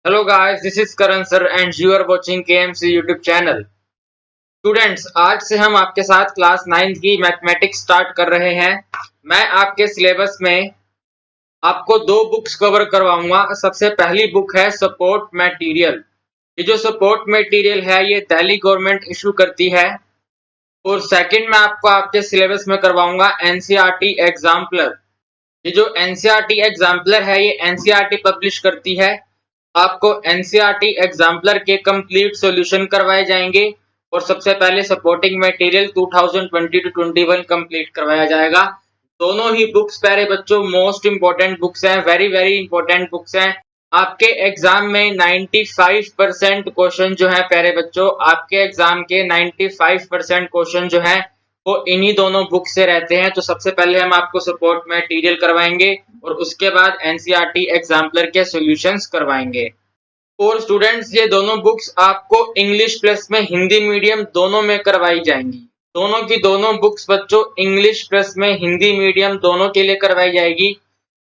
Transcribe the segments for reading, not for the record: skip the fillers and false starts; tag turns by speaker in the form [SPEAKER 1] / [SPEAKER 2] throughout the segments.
[SPEAKER 1] Hello guys, this is Karan sir and you are watching KMC YouTube channel. Students, आज से हम आपके साथ क्लास 9 की मैथमेटिक्स स्टार्ट कर रहे हैं। मैं आपके सिलेबस में आपको दो बुक्स कवर करवाऊंगा। सबसे पहली बुक है सपोर्ट मटेरियल। ये जो सपोर्ट मटेरियल है ये दिल्ली गवर्नमेंट इशू करती है। और सेकंड मैं आपको आपके सिलेबस में करवाऊंगा एनसीईआरटी एग्जाम्पलर। ये जो एनसीईआरटी एग्जाम्पलर है ये एनसीईआरटी पब्लिश करती है। आपको एनसीईआरटी एग्जाम्पलर के कंप्लीट सॉल्यूशन करवाए जाएंगे और सबसे पहले सपोर्टिंग मटेरियल 2020 टू 21 कंप्लीट करवाया जाएगा। दोनों ही बुक्स प्यारे बच्चों मोस्ट इंपोर्टेंट बुक्स हैं, वेरी वेरी इंपोर्टेंट बुक्स हैं। आपके एग्जाम में 95% क्वेश्चन जो है प्यारे बच्चों, आपके एग्जाम के 95% क्वेश्चन जो है वो इन्हीं दोनों बुक से रहते हैं। तो सबसे पहले हम आपको सपोर्ट मटेरियल करवाएंगे और उसके बाद एनसीईआरटी एग्जाम्पलर के सॉल्यूशंस करवाएंगे। और स्टूडेंट्स, ये दोनों बुक्स आपको इंग्लिश प्लस में हिंदी मीडियम दोनों में करवाई जाएंगी। दोनों की दोनों बुक्स बच्चों इंग्लिश प्लस में हिंदी मीडियम दोनों के लिए करवाई जाएगी।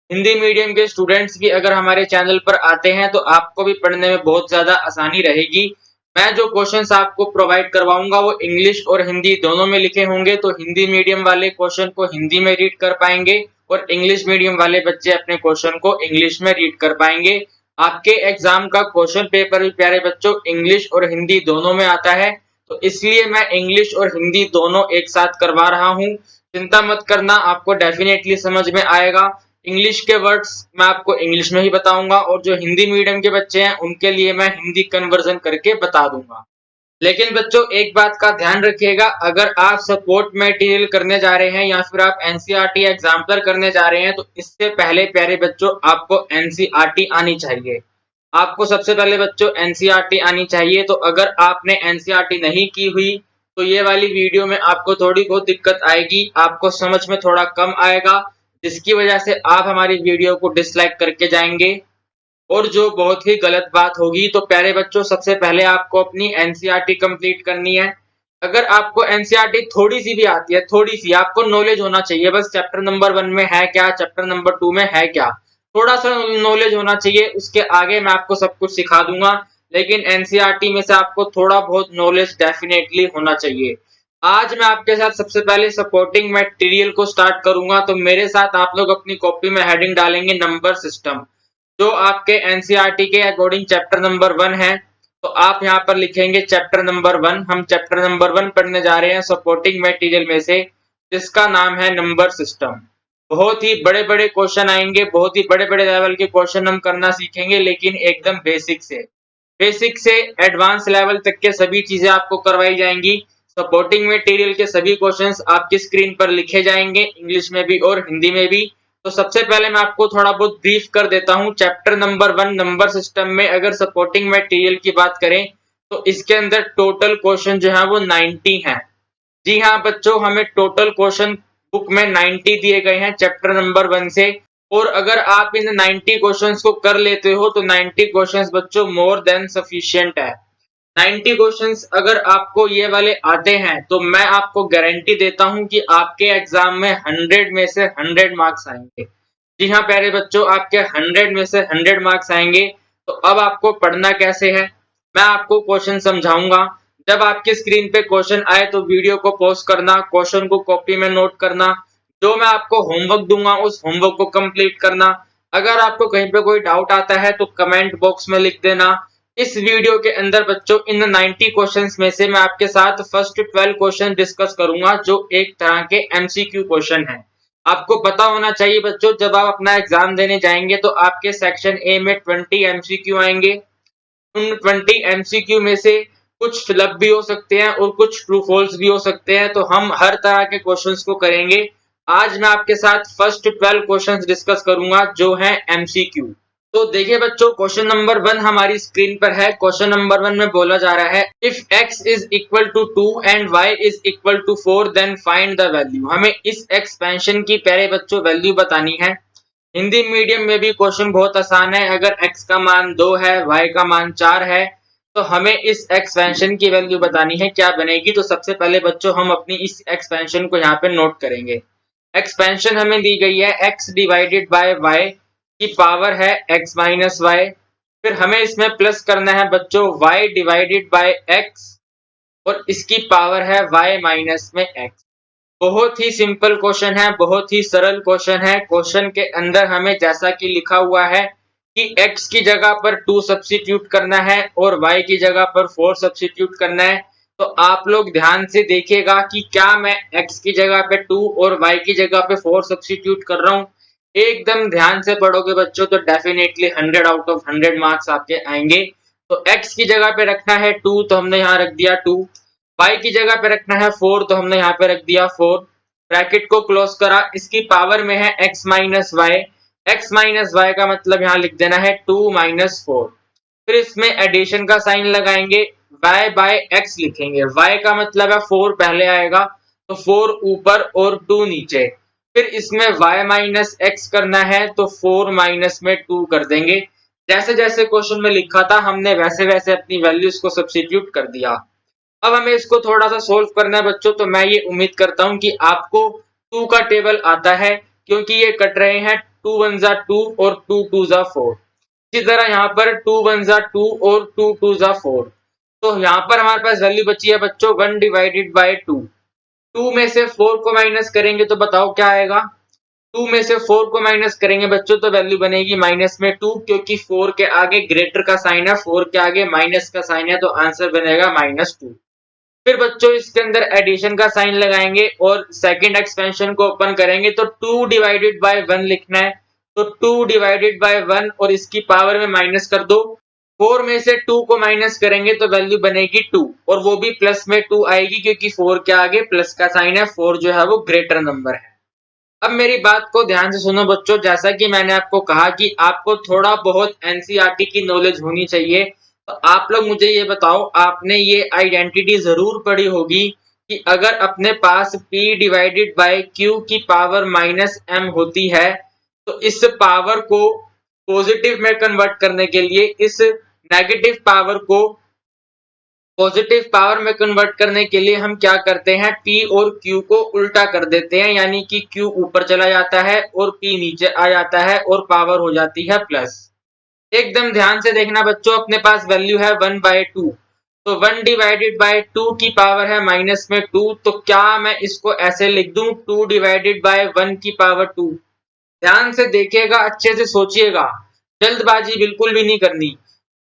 [SPEAKER 1] हिंदी मीडियम के स्टूडेंट्स भी अगर हमारे चैनल पर आते हैं तो आपको भी पढ़ने में बहुत ज्यादा आसानी रहेगी। मैं जो क्वेश्चंस आपको प्रोवाइड करवाऊंगा वो इंग्लिश और हिंदी दोनों में लिखे होंगे, तो हिंदी मीडियम वाले क्वेश्चन को हिंदी में रीड कर पाएंगे और इंग्लिश मीडियम वाले बच्चे अपने क्वेश्चन को इंग्लिश में रीड कर पाएंगे। आपके एग्जाम का क्वेश्चन पेपर भी प्यारे बच्चों इंग्लिश और हिंदी दोनों में आता है, तो इसलिए मैं इंग्लिश और हिंदी दोनों एक साथ करवा रहा हूँ। चिंता मत करना, आपको डेफिनेटली समझ में आएगा। इंग्लिश के वर्ड्स मैं आपको इंग्लिश में ही बताऊंगा और जो हिंदी मीडियम के बच्चे हैं उनके लिए मैं हिंदी कन्वर्जन करके बता दूंगा। लेकिन बच्चों एक बात का ध्यान रखिएगा, अगर आप सपोर्ट मटेरियल करने जा रहे हैं या फिर आप एनसीईआरटी एग्जाम्पलर करने जा रहे हैं तो इससे पहले प्यारे बच्चों आपको एनसीईआरटी आनी चाहिए। आपको सबसे पहले बच्चों एनसीईआरटी आनी चाहिए। तो अगर आपने एनसीईआरटी नहीं की हुई तो ये वाली वीडियो में आपको थोड़ी बहुत दिक्कत आएगी, आपको समझ में थोड़ा कम आएगा, जिसकी वजह से आप हमारी वीडियो को डिसलाइक करके जाएंगे। और जो बहुत ही गलत बात होगी। तो प्यारे बच्चों सबसे पहले आपको अपनी एनसीईआरटी कंप्लीट करनी है। अगर आपको एनसीईआरटी थोड़ी सी भी आती है, थोड़ी सी आपको नॉलेज होना चाहिए, बस चैप्टर नंबर 1 में है क्या, चैप्टर नंबर 2 में है क्या, थोड़ा सा नॉलेज होना चाहिए। उसके आगे मैं आपको सब कुछ सिखा दूंगा, लेकिन एनसीईआरटी में से आपको थोड़ा बहुत नॉलेज डेफिनेटली होना चाहिए। आज मैं आपके साथ सबसे पहले सपोर्टिंग मटेरियल को स्टार्ट करूंगा। तो मेरे साथ आप लोग अपनी कॉपी में हेडिंग डालेंगे नंबर सिस्टम, जो आपके एनसीईआरटी के अकॉर्डिंग चैप्टर नंबर 1 है। तो आप यहाँ पर लिखेंगे चैप्टर नंबर 1। हम चैप्टर नंबर 1 पढ़ने जा रहे हैं सपोर्टिंग मटेरियल में से, जिसका नाम है नंबर सिस्टम। बहुत ही बड़े बड़े क्वेश्चन आएंगे, बहुत ही बड़े बड़े लेवल के क्वेश्चन हम करना सीखेंगे, लेकिन एकदम बेसिक से एडवांस लेवल तक के सभी चीजें आपको करवाई जाएंगी। सपोर्टिंग मटेरियल के सभी क्वेश्चंस आपकी स्क्रीन पर लिखे जाएंगे, इंग्लिश में भी और हिंदी में भी। तो सबसे पहले मैं आपको थोड़ा बहुत ब्रीफ कर देता हूं। चैप्टर नंबर 1 नंबर सिस्टम में अगर सपोर्टिंग मटेरियल की बात करें तो इसके अंदर टोटल क्वेश्चन जो है वो 90 हैं। जी हाँ बच्चों, हमें टोटल क्वेश्चन बुक में 90 दिए गए हैं चैप्टर नंबर 1 से। और अगर आप इन 90 क्वेश्चंस को कर लेते हो तो 90 क्वेश्चंस बच्चों मोर देन सफिशिएंट है। 90 क्वेश्चंस अगर आपको ये वाले आते हैं तो मैं आपको गारंटी देता हूं कि आपके एग्जाम में 100 में से 100 मार्क्स आएंगे। जी हाँ प्यारे बच्चों, आपके 100 में से 100 मार्क्स आएंगे। तो अब आपको पढ़ना कैसे है मैं आपको क्वेश्चन समझाऊंगा। जब आपकी स्क्रीन पे क्वेश्चन आए तो वीडियो को पॉज करना, क्वेश्चन को कॉपी में नोट करना, जो मैं आपको होमवर्क दूंगा उस होमवर्क को कंप्लीट करना। अगर आपको कहीं पे कोई डाउट आता है तो कमेंट बॉक्स में लिख देना। इस वीडियो के अंदर बच्चों इन 90 क्वेश्चंस में से मैं आपके साथ फर्स्ट 12 क्वेश्चन डिस्कस करूंगा, जो एक तरह के एमसीक्यू क्वेश्चन हैं। आपको पता होना चाहिए बच्चों, जब आप अपना एग्जाम देने जाएंगे तो आपके सेक्शन ए में 20 एमसीक्यू आएंगे। उन 20 एमसीक्यू में से कुछ फिलअप भी हो सकते हैं और कुछ ट्रू फॉल्स भी हो सकते हैं। तो हम हर तरह के क्वेश्चंस को करेंगे। आज मैं आपके साथ फर्स्ट 12 क्वेश्चंस डिस्कस करूंगा जो है एमसीक्यू। तो देखिए बच्चों, क्वेश्चन नंबर 1 हमारी स्क्रीन पर है। क्वेश्चन नंबर 1 में बोला जा रहा है if x is equal to 2 and y is equal to 4 then find the value. हमें इस एक्सपेंशन की प्यारे बच्चों वैल्यू बतानी है। हिंदी मीडियम में भी क्वेश्चन बहुत आसान है। अगर x का मान 2 है, y का मान 4 है, तो हमें इस एक्सपेंशन की वैल्यू बतानी है, क्या बनेगी। तो सबसे पहले बच्चों हम अपनी इस एक्सपेंशन को यहाँ पे नोट करेंगे। एक्सपेंशन हमें दी गई है x डिवाइडेड बाय y की पावर है x माइनस वाई। फिर हमें इसमें प्लस करना है बच्चों y डिवाइडेड बाय x और इसकी पावर है y माइनस में x। बहुत ही सिंपल क्वेश्चन है, बहुत ही सरल क्वेश्चन है। क्वेश्चन के अंदर हमें जैसा कि लिखा हुआ है कि x की जगह पर 2 सब्स्टिट्यूट करना है और y की जगह पर 4 सब्स्टिट्यूट करना है। तो आप लोग ध्यान से देखिएगा कि क्या मैं x की जगह पे 2 और y की जगह पे 4 सब्स्टिट्यूट कर रहा हूँ। एकदम ध्यान से पढ़ोगे बच्चों तो डेफिनेटली 100 आउट ऑफ 100 मार्क्स आपके आएंगे। तो x की जगह पे रखना है 2 तो हमने यहाँ रख दिया 2, y की जगह पे रखना है 4 तो हमने यहाँ पे रख दिया 4, ब्रैकेट को क्लोज करा। इसकी पावर में है x minus y, x minus y का मतलब यहाँ लिख देना है 2 माइनस 4। फिर इसमें एडिशन का साइन लगाएंगे, y बाय x लिखेंगे, y का मतलब है 4 पहले आएगा तो 4 ऊपर और 2 नीचे। फिर इसमें y माइनस x करना है तो 4 माइनस में 2 कर देंगे। जैसे जैसे क्वेश्चन में लिखा था हमने वैसे वैसे अपनी वैल्यूज को सब्स्टिट्यूट कर दिया। अब हमें इसको थोड़ा सा सोल्व करना है बच्चों। तो मैं ये उम्मीद करता हूं कि आपको 2 का टेबल आता है, क्योंकि ये कट रहे हैं 2 1 जा 2 और 2 2 जा 4। इसी तरह यहाँ पर 2 1 जा 2 और 2 2 जा 4। तो यहाँ पर हमारे पास वैल्यू बची है बच्चों 1 डिवाइडेड बाय 2। 2 में से 4 को माइनस करेंगे तो बताओ क्या आएगा। 2 में से 4 को माइनस करेंगे बच्चों तो वैल्यू बनेगी माइनस में 2, क्योंकि 4 के आगे ग्रेटर का साइन है, 4 के आगे माइनस का साइन है, तो आंसर बनेगा -2। फिर बच्चों इसके अंदर एडिशन का साइन लगाएंगे और सेकंड एक्सपेंशन को ओपन करेंगे तो 2 डिवाइडेड बाय 1 लिखना है। तो 2 डिवाइडेड बाय 1 और इसकी पावर में माइनस कर दो। 4 में से 2 को माइनस करेंगे तो वैल्यू बनेगी 2 और वो भी प्लस में 2 आएगी, क्योंकि 4 के आगे प्लस का साइन है, 4 जो है वो ग्रेटर नंबर है। अब मेरी बात को ध्यान से सुनो बच्चों, जैसा कि मैंने आपको कहा कि आपको थोड़ा बहुत एनसीईआरटी की नॉलेज होनी चाहिए। तो आप लोग मुझे ये बताओ, आपने ये आइडेंटिटी जरूर पढ़ी होगी कि अगर अपने पास p डिवाइडेड बाय q की पावर -m होती है तो इस पावर को पॉजिटिव में कन्वर्ट करने के लिए, इस नेगेटिव पावर को पॉजिटिव पावर में कन्वर्ट करने के लिए हम क्या करते हैं, P और Q को उल्टा कर देते हैं, यानी कि Q ऊपर चला जाता है और P नीचे आ जाता है और पावर हो जाती है प्लस। एकदम ध्यान से देखना बच्चों, अपने पास वैल्यू है 1 बाय 2, तो 1 डिवाइडेड बाय 2 की पावर है माइनस में 2, तो क्या मैं इसको ऐसे लिख दूं 2 डिवाइडेड बाय 1 की पावर 2। ध्यान से देखिएगा, अच्छे से सोचिएगा, जल्दबाजी बिल्कुल भी नहीं करनी।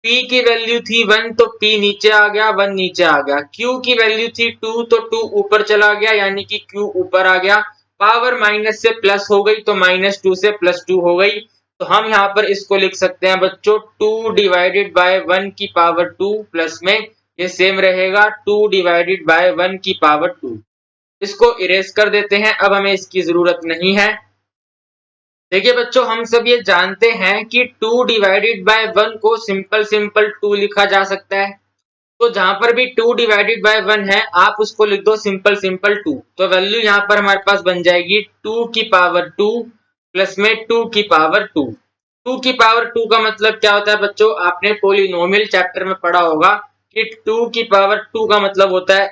[SPEAKER 1] P की वैल्यू थी 1 तो P नीचे आ गया, 1 नीचे आ गया। Q की वैल्यू थी 2 तो 2 ऊपर चला गया, यानी कि Q ऊपर आ गया। पावर माइनस से प्लस हो गई तो -2 से +2 हो गई। तो हम यहाँ पर इसको लिख सकते हैं बच्चों 2 डिवाइडेड बाय 1 की पावर 2 प्लस में ये सेम रहेगा 2 डिवाइडेड बाय 1 की पावर 2। इसको इरेज कर देते हैं, अब हमें इसकी जरूरत नहीं है। देखिए बच्चों, हम सब ये जानते हैं कि 2 डिवाइडेड बाय 1 को सिंपल सिंपल 2 लिखा जा सकता है। तो जहां पर भी 2 डिवाइडेड बाय 1 है आप उसको लिख दो सिंपल सिंपल 2। तो वैल्यू यहाँ पर हमारे पास बन जाएगी 2 की पावर 2 प्लस में 2 की पावर 2। 2 की पावर 2 का मतलब क्या होता है बच्चों, आपने पोलिनोमियल चैप्टर में पढ़ा होगा कि 2 की पावर 2 का मतलब होता है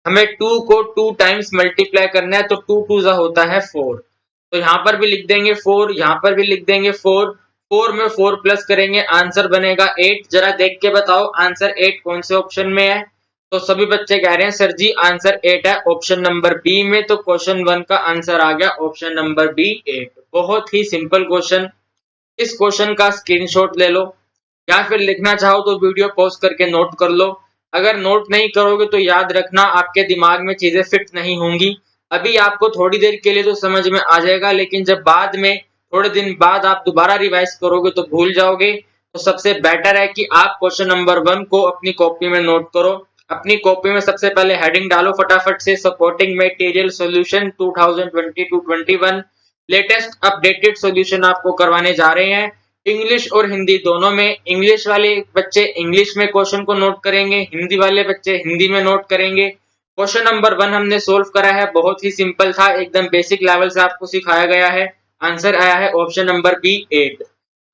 [SPEAKER 1] हमें 2 को 2 टाइम्स मल्टीप्लाई करना है, तो 2 2 जा होता है 4। तो यहाँ पर भी लिख देंगे 4, यहाँ पर भी लिख देंगे 4। 4 में 4 प्लस करेंगे आंसर बनेगा 8। जरा देख के बताओ आंसर 8 कौन से ऑप्शन में है। तो सभी बच्चे कह रहे हैं सर जी आंसर 8 है ऑप्शन नंबर बी में। तो क्वेश्चन 1 का आंसर आ गया ऑप्शन नंबर बी 8। बहुत ही सिंपल क्वेश्चन। इस क्वेश्चन का स्क्रीनशॉट ले लो, या फिर लिखना चाहो तो वीडियो पॉज करके नोट कर लो। अगर नोट नहीं करोगे तो याद रखना आपके दिमाग में चीजें फिट नहीं होंगी। अभी आपको थोड़ी देर के लिए तो समझ में आ जाएगा, लेकिन जब बाद में थोड़े दिन बाद आप दोबारा रिवाइज करोगे तो भूल जाओगे। तो सबसे बेटर है कि आप क्वेश्चन नंबर 1 को अपनी कॉपी में नोट करो। अपनी कॉपी में सबसे पहले हेडिंग डालो फटाफट से, supporting material solution 2020-21 latest updated solution आपको करवाने जा रहे हैं, इंग्लिश और हिंदी दोनों में। इंग्लिश वाले बच्चे इंग्लिश में क्वेश्चन को नोट करेंगे, हिंदी वाले बच्चे हिंदी में नोट करेंगे। क्वेश्चन नंबर 1 हमने सोल्व करा है, बहुत ही सिंपल था, एकदम बेसिक लेवल से आपको सिखाया गया है। आंसर आया है ऑप्शन नंबर बी 8।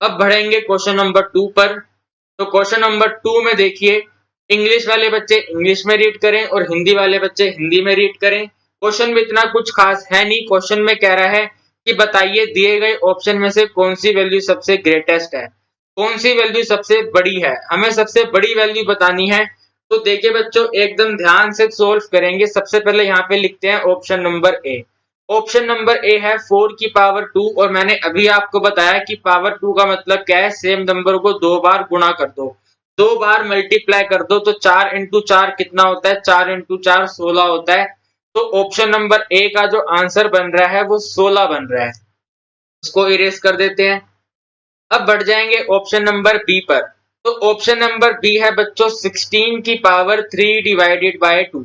[SPEAKER 1] अब बढ़ेंगे क्वेश्चन नंबर 2 पर। तो क्वेश्चन नंबर 2 में देखिए, इंग्लिश वाले बच्चे इंग्लिश में रीड करें और हिंदी वाले बच्चे हिंदी में रीड करें। क्वेश्चन में इतना कुछ खास है नहीं। क्वेश्चन में कह रहा है कि बताइए दिए गए ऑप्शन में से कौन सी वैल्यू सबसे ग्रेटेस्ट है। कौन सी वैल्यू सबसे बड़ी है, हमें सबसे बड़ी वैल्यू बतानी है। तो देखिए बच्चों, एकदम ध्यान से सोल्व करेंगे। सबसे पहले यहाँ पे लिखते हैं option number A. Option number A है 4 की पावर 2, और मैंने अभी आपको बताया कि पावर 2 का मतलब क्या है, सेम नंबर को 2 बार गुणा कर दो, 2 बार मल्टीप्लाई कर दो, तो 4 इंटू 4 कितना होता है, 4 इंटू 4 16 होता है। तो ऑप्शन नंबर ए का जो आंसर बन रहा है वो 16 बन रहा है। उसको इरेज कर देते हैं। अब बढ़ जाएंगे ऑप्शन नंबर बी पर। तो ऑप्शन नंबर बी है बच्चों 16 की पावर 3 डिवाइडेड बाय 2।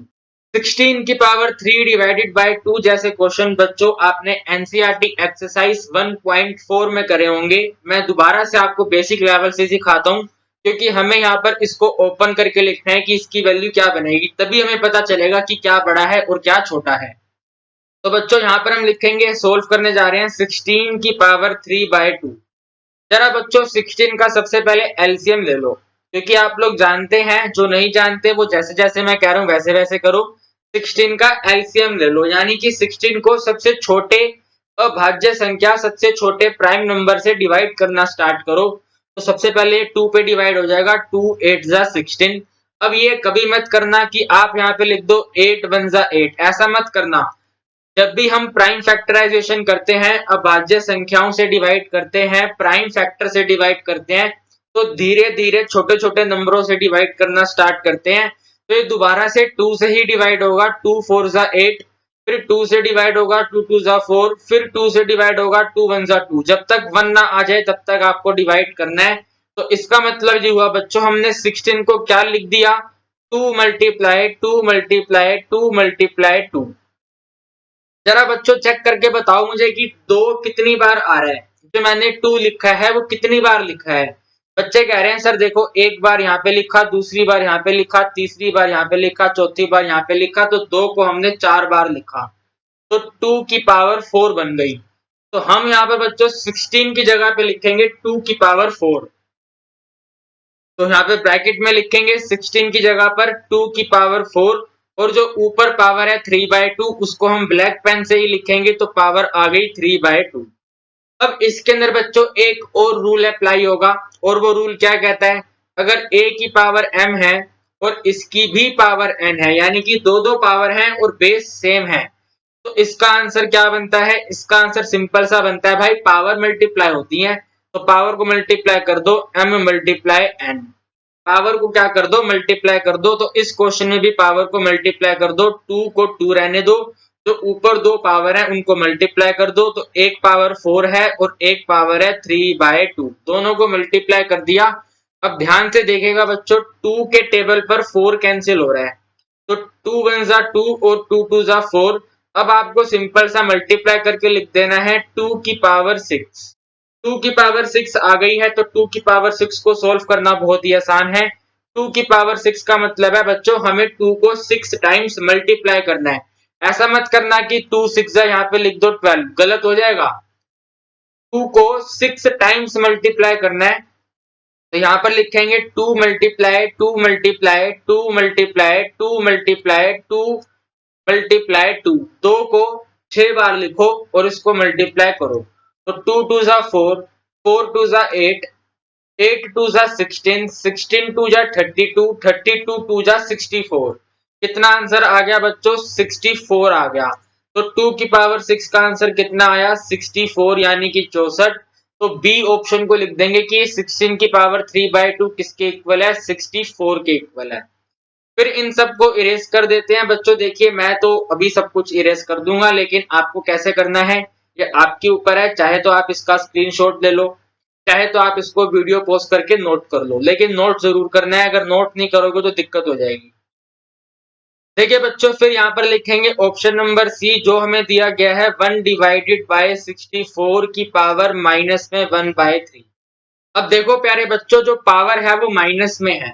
[SPEAKER 1] 16 की पावर 3 डिवाइडेड बाय 2 जैसे क्वेश्चन बच्चों आपने एनसीईआरटी एक्सरसाइज 1.4 में करे होंगे। मैं दोबारा से आपको बेसिक लेवल से सिखाता हूँ, क्योंकि हमें यहाँ पर इसको ओपन करके लिखना है कि इसकी वैल्यू क्या बनेगी, तभी हमें पता चलेगा कि क्या बड़ा है और क्या छोटा है। तो बच्चों यहाँ पर हम लिखेंगे, सोल्व करने जा रहे हैं 16 की पावर 3 बाय 2। जरा बच्चों 16 का सबसे पहले एलसीएम ले लो, क्योंकि आप लोग जानते हैं, जो नहीं जानते वो जैसे जैसे मैं कह रहा हूँ वैसे वैसे करो। 16 का एलसीएम ले लो, यानी कि 16 को सबसे छोटे अभाज्य संख्या, सबसे छोटे प्राइम नंबर से डिवाइड करना स्टार्ट करो। तो सबसे पहले 2 पे डिवाइड हो जाएगा, 2 8 जा 16। अब ये कभी मत करना कि आप यहाँ पे लिख दो 8 1 जा 8, ऐसा मत करना। जब भी हम प्राइम फैक्टराइजेशन करते हैं, अभाज्य संख्याओं से डिवाइड करते हैं, प्राइम फैक्टर से डिवाइड करते हैं, तो धीरे धीरे छोटे छोटे नंबरों से डिवाइड करना स्टार्ट करते हैं। तो ये दोबारा से 2 से ही डिवाइड होगा, 2 4 जा 8, फिर 2 से डिवाइड होगा, 2 2 जा 4, फिर 2 से डिवाइड होगा, 2 1 जा 2। जब तक 1 ना आ जाए तब तक आपको डिवाइड करना है। तो इसका मतलब ये हुआ बच्चों, हमने 16 को क्या लिख दिया, 2 मल्टीप्लाई 2 मल्टीप्लाई 2 मल्टीप्लाई 2। जरा बच्चों चेक करके बताओ मुझे कि 2 कितनी बार आ रहा है, जो मैंने 2 लिखा है वो कितनी बार लिखा है। बच्चे कह रहे हैं सर देखो, एक बार यहाँ पे लिखा, दूसरी बार यहाँ पे लिखा, तीसरी बार यहाँ पे लिखा, चौथी बार यहाँ पे लिखा, तो 2 को हमने 4 बार लिखा, तो 2 की पावर 4 बन गई। तो हम यहाँ पर बच्चों 16 की जगह पे लिखेंगे 2 की पावर 4। तो यहाँ पे ब्रैकेट में लिखेंगे 16 की जगह पर 2 की पावर 4, और जो ऊपर पावर है 3/2 उसको हम ब्लैक पेन से ही लिखेंगे, तो पावर आ गई 3/2। अब इसके अंदर बच्चों एक और रूल अप्लाई होगा, और वो रूल क्या कहता है, अगर a की पावर m है और इसकी भी पावर n है, यानी कि दो दो पावर हैं और बेस सेम है, तो इसका आंसर क्या बनता है, इसका आंसर सिंपल सा बनता है भाई, पावर मल्टीप्लाई होती है, तो पावर को मल्टीप्लाई कर दो, m मल्टीप्लाई n। पावर को क्या कर दो, मल्टीप्लाई कर दो। तो इस क्वेश्चन में भी पावर को मल्टीप्लाई कर दो, 2 को 2 रहने दो, जो ऊपर दो पावर है उनको मल्टीप्लाई कर दो, तो एक पावर 4 है और एक पावर है 3/2, दोनों को मल्टीप्लाई कर दिया। अब ध्यान से देखेगा बच्चों, 2 के टेबल पर 4 कैंसिल हो रहा है, तो 2 1 जा 2 और 2 2 जा 4। अब आपको सिंपल सा मल्टीप्लाई करके लिख देना है 2 की पावर 6। 2 की पावर 6 आ गई है, तो 2 की पावर 6 को सोल्व करना बहुत ही आसान है। 2 की पावर 6 का मतलब है बच्चों, हमें 2 को 6 टाइम्स मल्टीप्लाई करना है। ऐसा मत करना कि 2 6 यहाँ पे लिख दो 12, गलत हो जाएगा। 2 को 6 टाइम्स मल्टीप्लाई करना है, तो यहाँ पर लिखेंगे 2 multiply 2 multiply 2 multiply 2 multiply 2 multiply 2। 2 को 6 बार लिखो और इसको मल्टीप्लाई करो, तो 2 2 जा 4, 4 2 जा 8, 8 2 जा 16, 16 2 जा 32, 32 2 जा 64। कितना आंसर आ गया बच्चों, 64 आ गया। तो 2 की पावर 6 का आंसर कितना आया, 64, यानी कि 64। तो बी ऑप्शन को लिख देंगे कि 16 की पावर 3/2 किसके इक्वल है, 64 के इक्वल है। फिर इन सबको इरेज कर देते हैं बच्चों। देखिए मैं तो अभी सब कुछ इरेज कर दूंगा, लेकिन आपको कैसे करना है ये आपके ऊपर है। चाहे तो आप इसका स्क्रीनशॉट ले लो, चाहे तो आप इसको वीडियो पॉज करके नोट कर लो, लेकिन नोट जरूर करना है, अगर नोट नहीं करोगे तो दिक्कत हो जाएगी। देखिए बच्चों, फिर यहाँ पर लिखेंगे ऑप्शन नंबर सी, जो हमें दिया गया है 1 डिवाइडेड बाय 64 की पावर माइनस में 1/3। अब देखो प्यारे बच्चों, जो पावर है वो माइनस में है।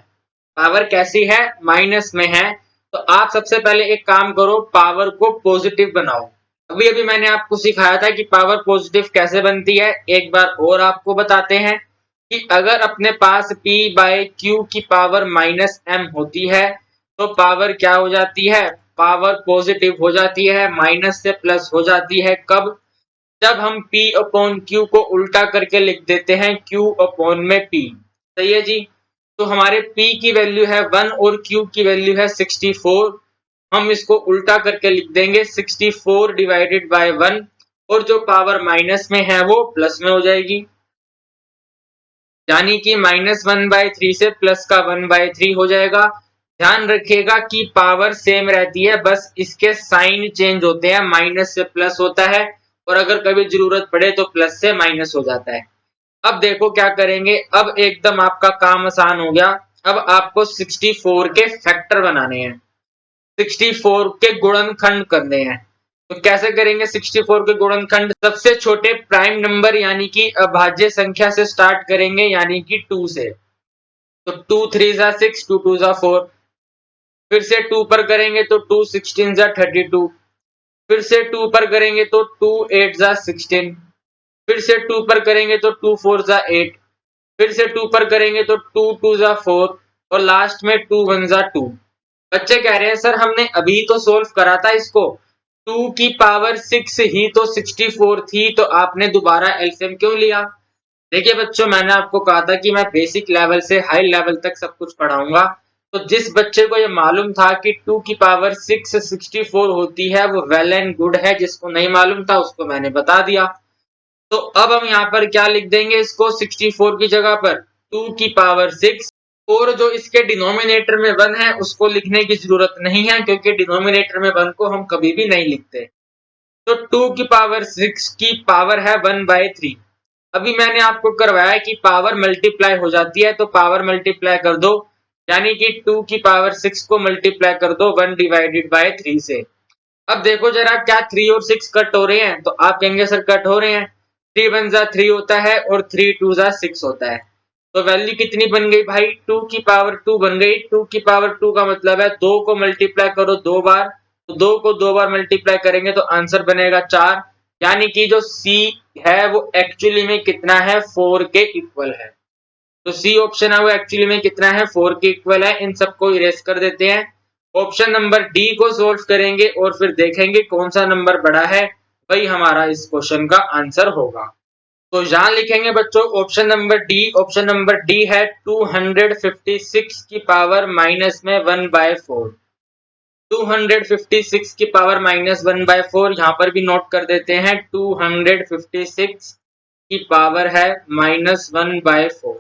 [SPEAKER 1] पावर कैसी है, माइनस में है। तो आप सबसे पहले एक काम करो, पावर को पॉजिटिव बनाओ। अभी अभी मैंने आपको सिखाया था कि पावर पॉजिटिव कैसे बनती है। एक बार और आपको बताते हैं कि अगर अपने पास p/q की पावर -m होती है, तो पावर क्या हो जाती है, पावर पॉजिटिव हो जाती है, माइनस से प्लस हो जाती है। कब, जब हम P अपॉन Q को उल्टा करके लिख देते हैं Q अपॉन में P। सही है जी। तो हमारे P की वैल्यू है 1 और Q की वैल्यू है 64। हम इसको उल्टा करके लिख देंगे 64 डिवाइडेड बाय 1 और जो पावर माइनस में है वो प्लस में हो जाएगी, यानी कि -1/3 से प्लस का 1/3 हो जाएगा। ध्यान रखिएगा कि पावर सेम रहती है, बस इसके साइन चेंज होते हैं, माइनस से प्लस होता है और अगर कभी जरूरत पड़े तो प्लस से माइनस हो जाता है। अब देखो क्या करेंगे, अब एकदम आपका काम आसान हो गया। अब आपको 64 के फैक्टर बनाने हैं, 64 के गुणनखंड करने हैं। तो कैसे करेंगे 64 के गुणनखंड? सबसे छोटे प्राइम नंबर यानी कि अभाज्य संख्या से स्टार्ट करेंगे, यानी कि 2 से। तो 2 3 जा 6, 2 2 जा 4। फिर से 2 पर करेंगे तो 2 16 जा 32। फिर से 2 पर करेंगे तो 2 8 जा 16। फिर से 2 पर करेंगे तो 2 4 जा 8। फिर से 2 पर करेंगे तो 2 2 जा 4 और लास्ट में 2 1 जा 2। बच्चे कह रहे हैं सर हमने अभी तो सोल्व करा था इसको, 2 की पावर 6 ही तो 64 थी, तो आपने दोबारा एलसीएम क्यों लिया? देखिए बच्चों, मैंने आपको कहा था कि मैं बेसिक लेवल से हाई लेवल तक सब कुछ पढ़ाऊंगा। तो जिस बच्चे को ये मालूम था कि 2 की पावर 6 64 होती है वो वेल एंड गुड है, जिसको नहीं मालूम था उसको मैंने बता दिया। तो अब हम यहाँ पर क्या लिख देंगे, इसको 64 की जगह पर 2 की पावर 6 और जो इसके डिनोमिनेटर में 1 है उसको लिखने की जरूरत नहीं है, क्योंकि डिनोमिनेटर में 1 को हम कभी भी नहीं लिखते। तो 2 की पावर 6 की पावर है 1/3। अभी मैंने आपको करवाया कि पावर मल्टीप्लाई हो जाती है, तो पावर मल्टीप्लाई कर दो, यानी कि 2 की पावर 6 को मल्टीप्लाई कर दो 1 डिवाइडेड बाय 3 से। अब देखो जरा, क्या 3 और 6 कट हो रहे हैं? तो आप कहेंगे सर कट हो रहे हैं, 3 1 जा 3 होता है और 3 2 जा 6 होता है। तो वैल्यू कितनी बन गई भाई? 2 की पावर 2 बन गई। 2 की पावर 2 का मतलब है 2 को मल्टीप्लाई करो 2 बार, तो 2 को 2 बार मल्टीप्लाई करेंगे तो आंसर बनेगा 4, यानी कि जो सी है वो एक्चुअली में कितना है? 4 के इक्वल है। तो सी ऑप्शन है वो एक्चुअली में कितना है? 4 के इक्वल है। इन सबको इरेज कर देते हैं, ऑप्शन नंबर डी को सोल्व करेंगे और फिर देखेंगे कौन सा नंबर बड़ा है, वही हमारा इस क्वेश्चन का आंसर होगा। तो यहां लिखेंगे बच्चों option number D. Option number D है 256 की पावर माइनस में 1/4। 256 की पावर -1/4 यहाँ पर भी नोट कर देते हैं। 256 की पावर है -1/4।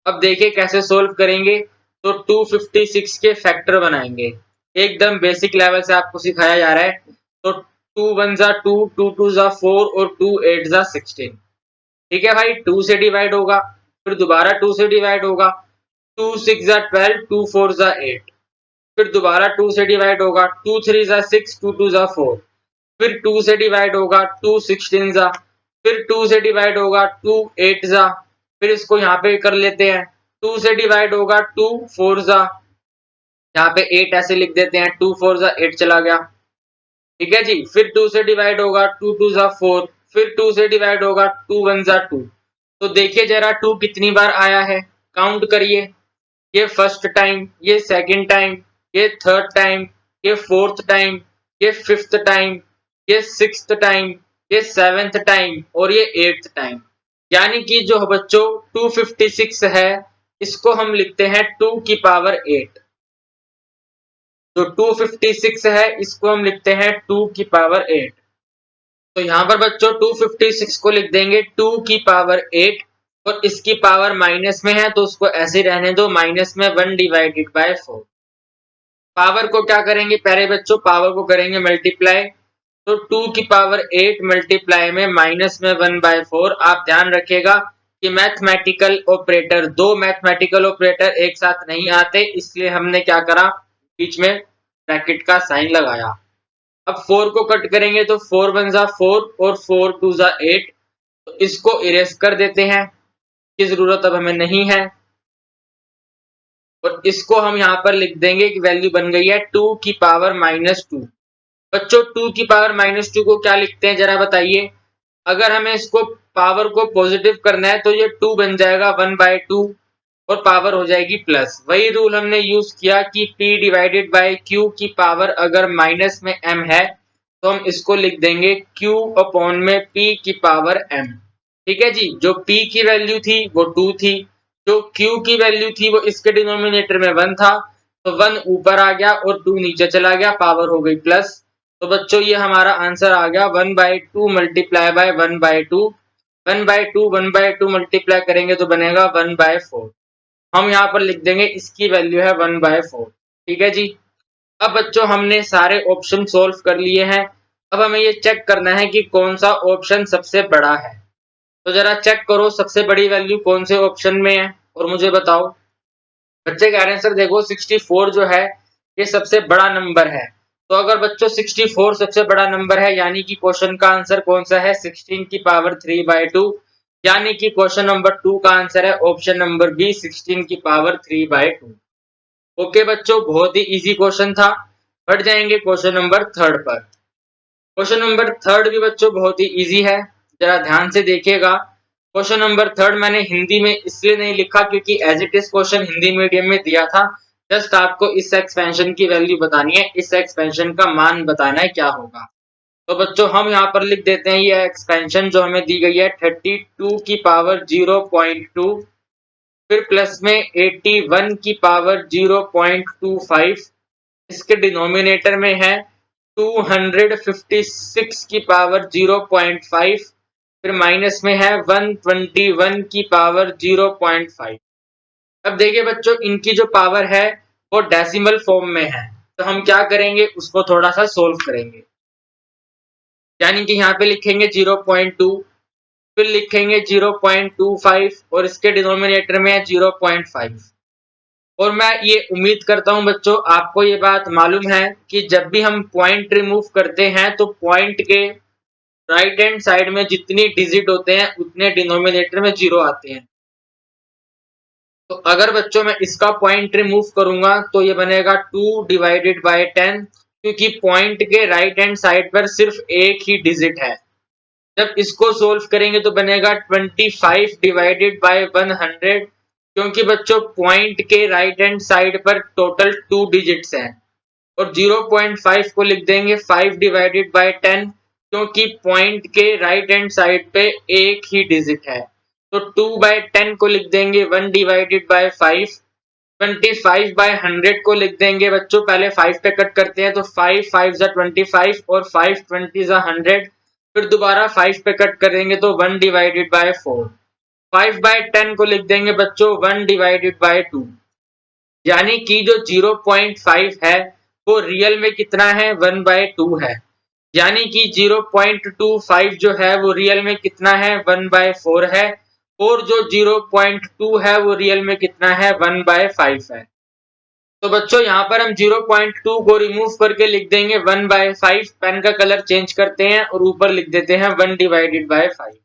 [SPEAKER 1] अब देखिए कैसे सोल्व करेंगे। तो 256 के फैक्टर बनाएंगे, एकदम बेसिक लेवल से आपको सिखाया जा रहा है। तो 2 1 जा 2, 2 2 जा 4 और 2 8 जा 16। ठीक है भाई, 2 से डिवाइड होगा, फिर दोबारा 2 से डिवाइड होगा, 2 6 जा 12, 2 4 जा 8। फिर दोबारा 2 से डिवाइड होगा, 2 3 जा 6, 2 2 जा 4। फिर 2 से डिवाइड होगा, 2 16 जा। फिर 2 से डिवाइड होगा, 2 8 जा। फिर इसको यहाँ पे कर लेते हैं, 2 से डिवाइड होगा, 2 4 जा। यहाँ पे 8 ऐसे लिख देते हैं, 2 4 जा 8 चला गया। ठीक है जी। फिर 2 से डिवाइड होगा, 2 2 जा 4। फिर 2 से डिवाइड होगा, 2 1 जा 2। तो देखिए जरा 2 कितनी बार आया है, काउंट करिए। ये फर्स्ट टाइम, ये सेकंड टाइम, ये थर्ड टाइम, ये फोर्थ टाइम, ये फिफ्थ टाइम, ये सिक्स्थ टाइम, ये सेवेंथ टाइम और ये एट्थ टाइम। यानी कि जो बच्चों 256 है इसको हम लिखते हैं 2 की पावर 8। जो 256 है इसको हम लिखते हैं 2 की पावर 8। तो यहाँ पर बच्चों 256 को लिख देंगे 2 की पावर 8 और इसकी पावर माइनस में है तो उसको ऐसे रहने दो, माइनस में 1 डिवाइडेड बाय 4। पावर को क्या करेंगे पहले बच्चों? पावर को करेंगे मल्टीप्लाई। तो 2 की पावर 8 मल्टीप्लाई में माइनस में 1/4। आप ध्यान रखिएगा कि मैथमेटिकल ऑपरेटर, दो मैथमेटिकल ऑपरेटर एक साथ नहीं आते, इसलिए हमने क्या करा, बीच में ब्रैकेट का साइन लगाया। अब 4 को कट करेंगे तो 4 1 जा 4 और 4 2 जा 8। तो इसको इरेज कर देते हैं, की जरूरत अब हमें नहीं है। और इसको हम यहाँ पर लिख देंगे कि वैल्यू बन गई है 2 की पावर -2। बच्चों 2 की पावर -2 को क्या लिखते हैं जरा बताइए? अगर हमें इसको पावर को पॉजिटिव करना है तो ये 2 बन जाएगा 1/2 और पावर हो जाएगी प्लस। वही रूल हमने यूज किया कि P डिवाइडेड बाय Q की पावर अगर माइनस में m है तो हम इसको लिख देंगे q अपॉन में p की पावर m। ठीक है जी, जो p की वैल्यू थी वो 2 थी, जो q की वैल्यू थी वो इसके डिनोमिनेटर में 1 था, तो 1 ऊपर आ गया और 2 नीचे चला गया, पावर हो गई प्लस। तो बच्चों ये हमारा आंसर आ गया 1/2 मल्टीप्लाई बाय 1/2। 1/2 मल्टीप्लाई करेंगे तो बनेगा 1/4। हम यहाँ पर लिख देंगे इसकी वैल्यू है 1/4। ठीक है जी। अब बच्चों हमने सारे ऑप्शन सोल्व कर लिए हैं। अब हमें ये चेक करना है कि कौन सा ऑप्शन सबसे बड़ा है। तो जरा चेक करो सबसे बड़ी वैल्यू कौन से ऑप्शन में है और मुझे बताओ। बच्चे कह रहे हैं सर देखो 64 जो है ये सबसे बड़ा नंबर है। तो अगर बच्चों 64 सबसे बड़ा नंबर है यानी कि क्वेश्चन का आंसर कौन सा है, 16 की पावर 3/2। यानी कि क्वेश्चन नंबर 2 का आंसर है ऑप्शन नंबर बी, 16 की पावर 3/2। ओके बच्चों, बहुत ही इजी क्वेश्चन था। बढ़ जाएंगे क्वेश्चन नंबर 3 पर। क्वेश्चन नंबर 3 भी बच्चों बहुत ही इजी है, जरा ध्यान से देखिएगा। क्वेश्चन नंबर 3 मैंने हिंदी में इसलिए नहीं लिखा क्योंकि as it is question Hindi medium में दिया था। जस्ट आपको इस एक्सपेंशन की वैल्यू बतानी है, इस एक्सपेंशन का मान बताना है क्या होगा। तो बच्चों हम यहाँ पर लिख देते हैं ये एक्सपेंशन जो हमें दी गई है 32 की पावर 0.2, फिर प्लस में 81 की पावर 0.25, इसके डिनोमिनेटर में है 256 की पावर 0.5, फिर माइनस में है 121 की पावर 0.5। अब देखिए बच्चों इनकी जो पावर है वो डेसिमल फॉर्म में है, तो हम क्या करेंगे उसको थोड़ा सा सोल्व करेंगे। यानी कि यहाँ पे लिखेंगे 0.2, फिर लिखेंगे 0.25 और इसके डिनोमिनेटर में है 0.5। और मैं ये उम्मीद करता हूं बच्चों आपको ये बात मालूम है कि जब भी हम पॉइंट रिमूव करते हैं तो पॉइंट के राइट हैंड साइड में जितनी डिजिट होते हैं उतने डिनोमिनेटर में 0 आते हैं। तो अगर बच्चों मैं इसका पॉइंट रिमूव करूंगा तो ये बनेगा 2/10, क्योंकि पॉइंट के राइट हैंड साइड पर सिर्फ एक ही डिजिट है। जब इसको सोल्व करेंगे तो बनेगा 25/100, क्योंकि बच्चों पॉइंट के राइट हैंड साइड पर टोटल 2 डिजिट्स हैं। और 0.5 को लिख देंगे 5/10, क्योंकि पॉइंट के राइट हैंड साइड पे एक ही डिजिट है। तो 2/10 को लिख देंगे 1/5। 25/100 को लिख देंगे बच्चों, पहले 5 पे कट करते हैं तो 5 5 जा 25 और 5 20 जा 100, फिर दोबारा 5 पे कट करेंगे तो 1/4। 5/10 को लिख देंगे बच्चों 1/2, यानी कि जो 0.5 है वो रियल में कितना है, 1/2 है। यानी कि 0.25 जो है वो रियल में कितना है, 1/4 है। और जो 0.2 है वो रियल में कितना है, 1/5 है। तो बच्चों यहाँ पर हम 0.2 को रिमूव करके लिख देंगे 1/5। पेन का कलर चेंज करते हैं और ऊपर लिख देते हैं 1/5।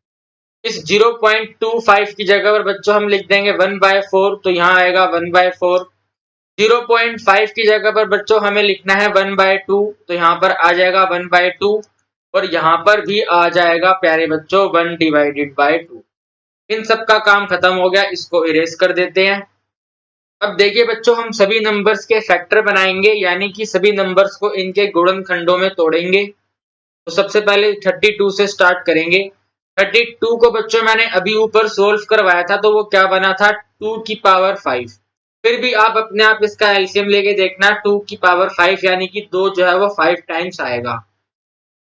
[SPEAKER 1] इस 0.25 की जगह पर बच्चों हम लिख देंगे 1/4, तो यहाँ आएगा 1/4। 0.5 की जगह पर बच्चों हमें लिखना है 1/2, तो यहाँ पर आ जाएगा 1/2 और यहाँ पर भी आ जाएगा प्यारे बच्चों 1/2। इन सब का काम खत्म हो गया, इसको इरेज कर देते हैं। अब देखिए बच्चों हम सभी नंबर्स के फैक्टर बनाएंगे, यानी कि सभी नंबर्स को इनके गुणनखंडों में तोड़ेंगे। तो सबसे पहले 32 से स्टार्ट करेंगे। 32 को बच्चों मैंने अभी ऊपर सोल्व करवाया था तो वो क्या बना था, 2 की पावर 5। फिर भी आप अपने आप इसका एलसीएम लेके देखना, 2 की पावर 5 यानी कि 2 जो है वो 5 टाइम्स आएगा।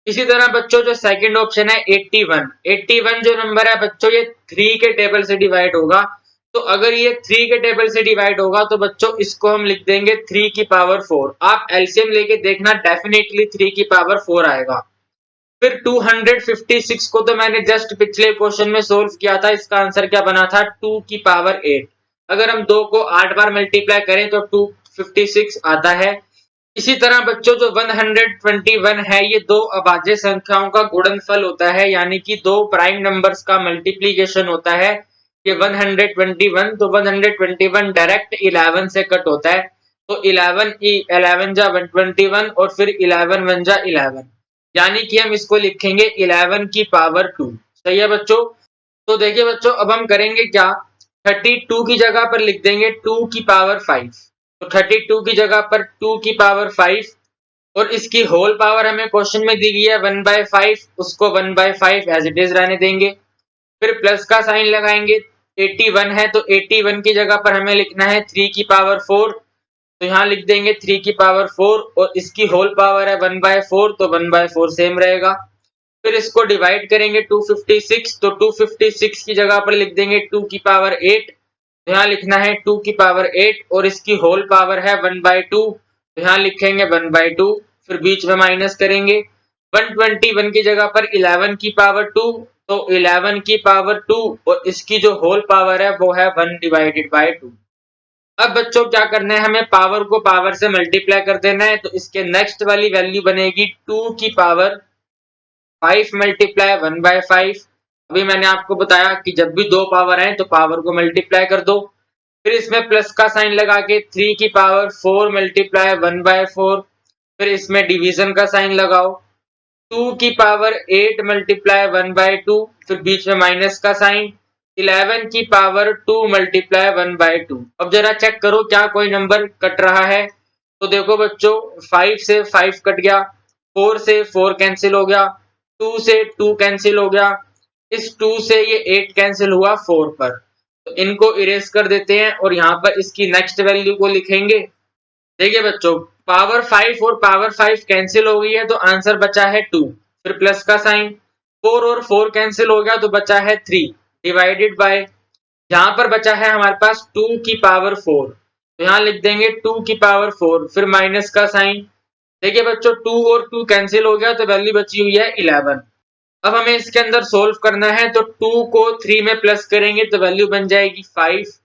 [SPEAKER 1] इसी तरह बच्चों जो सेकंड ऑप्शन है 81, 81 जो नंबर है बच्चों ये 3 के टेबल से डिवाइड होगा। तो अगर ये 3 के टेबल से डिवाइड होगा तो बच्चों इसको हम लिख देंगे 3 की पावर 4। आप एलसीएम लेके देखना, डेफिनेटली 3 की पावर 4 आएगा। फिर 256 को तो मैंने जस्ट पिछले क्वेश्चन में सोल्व किया था, इसका आंसर क्या बना था, 2 की पावर 8। अगर हम 2 को 8 बार मल्टीप्लाई करें तो 256 आता है। इसी तरह बच्चों जो 121 है ये दो अभाज्य संख्याओं का गुणनफल होता है, यानी कि दो प्राइम नंबर्स का मल्टीप्लीकेशन होता है। ये 121, तो 121 डायरेक्ट 11 से कट होता है। तो 11 जा 121 और फिर 11 1 जा 11, यानी कि हम इसको लिखेंगे 11 की पावर 2। सही है बच्चों। तो देखिए बच्चों अब हम करेंगे क्या, 32 की जगह पर लिख देंगे 2 की पावर 5। तो 32 की जगह पर 2 की पावर 5, और इसकी होल पावर हमें क्वेश्चन में दी गई है 1/5, उसको 1/5 एज इट इज रहने देंगे। फिर प्लस का साइन लगाएंगे, 81 है तो 81 की जगह पर हमें लिखना है 3 की पावर 4, तो यहाँ लिख देंगे 3 की पावर 4 और इसकी होल पावर है 1/4 तो 1/4 सेम रहेगा। फिर इसको डिवाइड करेंगे 256 तो 256 की जगह पर लिख देंगे 2 की पावर 8, तो यहाँ लिखना है 2 की पावर 8 और इसकी होल पावर है 1/2, तो यहाँ लिखेंगे 1/2। फिर बीच में माइनस करेंगे 121 की जगह पर 11 की पावर 2 तो 11 की पावर 2 और इसकी जो होल पावर है वो है 1/2। अब बच्चों क्या करना है, हमें पावर को पावर से मल्टीप्लाई कर देना है, तो इसके नेक्स्ट वाली वैल्यू बनेगी 2 की पावर 5 मल्टीप्लाई 1/5। अभी मैंने आपको बताया कि जब भी दो पावर है तो पावर को मल्टीप्लाई कर दो। फिर इसमें प्लस का साइन लगा के 3 की पावर 4 मल्टीप्लाई 1/4। फिर इसमें डिवीजन का साइन लगाओ, 2 की पावर 8 मल्टीप्लाई 1/2। फिर बीच में माइनस का साइन, 11 की पावर 2 मल्टीप्लाई 1/2। अब जरा चेक करो क्या कोई नंबर कट रहा है, तो देखो बच्चों 5 से 5 कट गया, 4 से 4 कैंसिल हो गया, 2 से 2 कैंसिल हो गया, इस 2 से ये 8 कैंसिल हुआ 4 पर, तो इनको इरेज कर देते हैं और यहाँ पर इसकी नेक्स्ट वैल्यू को लिखेंगे। देखिए बच्चों पावर 5 और पावर 5 कैंसिल हो गई है तो आंसर बचा है 2। फिर प्लस का साइन, 4 और 4 कैंसिल हो गया तो बचा है 3 डिवाइडेड बाय, यहाँ पर बचा है हमारे पास 2 की पावर 4, तो यहाँ लिख देंगे 2 की पावर 4। फिर माइनस का साइन, देखिए बच्चों 2 और 2 कैंसिल हो गया तो वैल्यू बची हुई है 11। अब हमें इसके अंदर सोल्व करना है, तो 2 को 3 में प्लस करेंगे तो वैल्यू बन जाएगी 5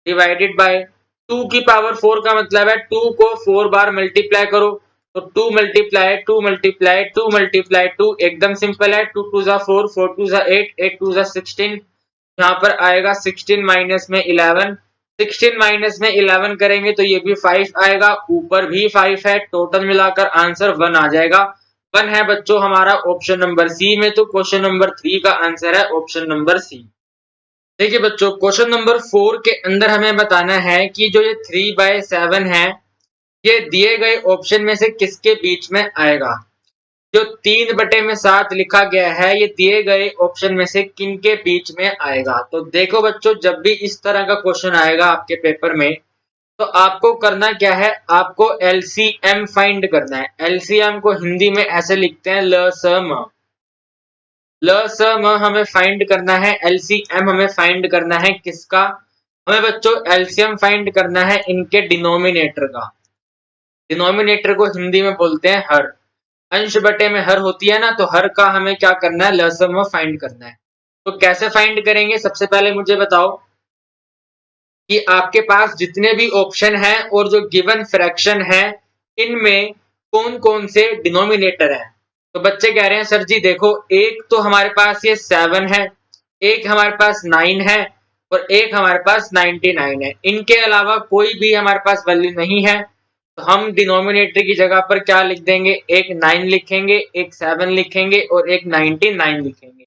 [SPEAKER 1] डिवाइडेड बाय 2 की पावर 4 का मतलब है 2 को 4 बार मल्टीप्लाई करो, तो 2 मल्टीप्लाई 2 मल्टीप्लाई 2 मल्टीप्लाई 2 एकदम सिंपल है, 2 2 जा 4, 4 2 जा 8, 8 2 जा 16, यहाँ पर आएगा 16 माइनस में 11, 16 माइनस में 11 करेंगे तो ये भी 5 आएगा, ऊपर भी 5 है, टोटल मिलाकर आंसर 1 आ जाएगा। 1 है बच्चों हमारा ऑप्शन नंबर सी में, तो क्वेश्चन नंबर 3 का आंसर है ऑप्शन नंबर सी। देखिए बच्चों क्वेश्चन नंबर 4 के अंदर हमें बताना है कि जो ये 3/7 है ये दिए गए ऑप्शन में से किसके बीच में आएगा। जो 3/7 लिखा गया है ये दिए गए ऑप्शन में से किन के बीच में आएगा। तो देखो बच्चों जब भी इस तरह का क्वेश्चन आएगा आपके पेपर में तो आपको करना क्या है, आपको एलसीएम फाइंड करना है। एलसीएम को हिंदी में ऐसे लिखते हैं लसम, लसम हमें फाइंड करना है, एलसीएम हमें फाइंड करना है किसका, हमें बच्चों एलसीएम फाइंड करना है इनके डिनोमिनेटर का। डिनोमिनेटर को हिंदी में बोलते हैं हर, अंश बटे में हर होती है ना, तो हर का हमें क्या करना है लसम फाइंड करना है। तो कैसे फाइंड करेंगे, सबसे पहले मुझे बताओ कि आपके पास जितने भी ऑप्शन हैं और जो गिवन फ्रैक्शन है इनमें कौन कौन से डिनोमिनेटर है। तो बच्चे कह रहे हैं सर जी देखो एक तो हमारे पास ये 7 है, एक हमारे पास 9 है और एक हमारे पास 99 है, इनके अलावा कोई भी हमारे पास वैल्यू नहीं है, तो हम डिनोमिनेटर की जगह पर क्या लिख देंगे, एक 9 लिखेंगे, एक 7 लिखेंगे और एक 99 लिखेंगे।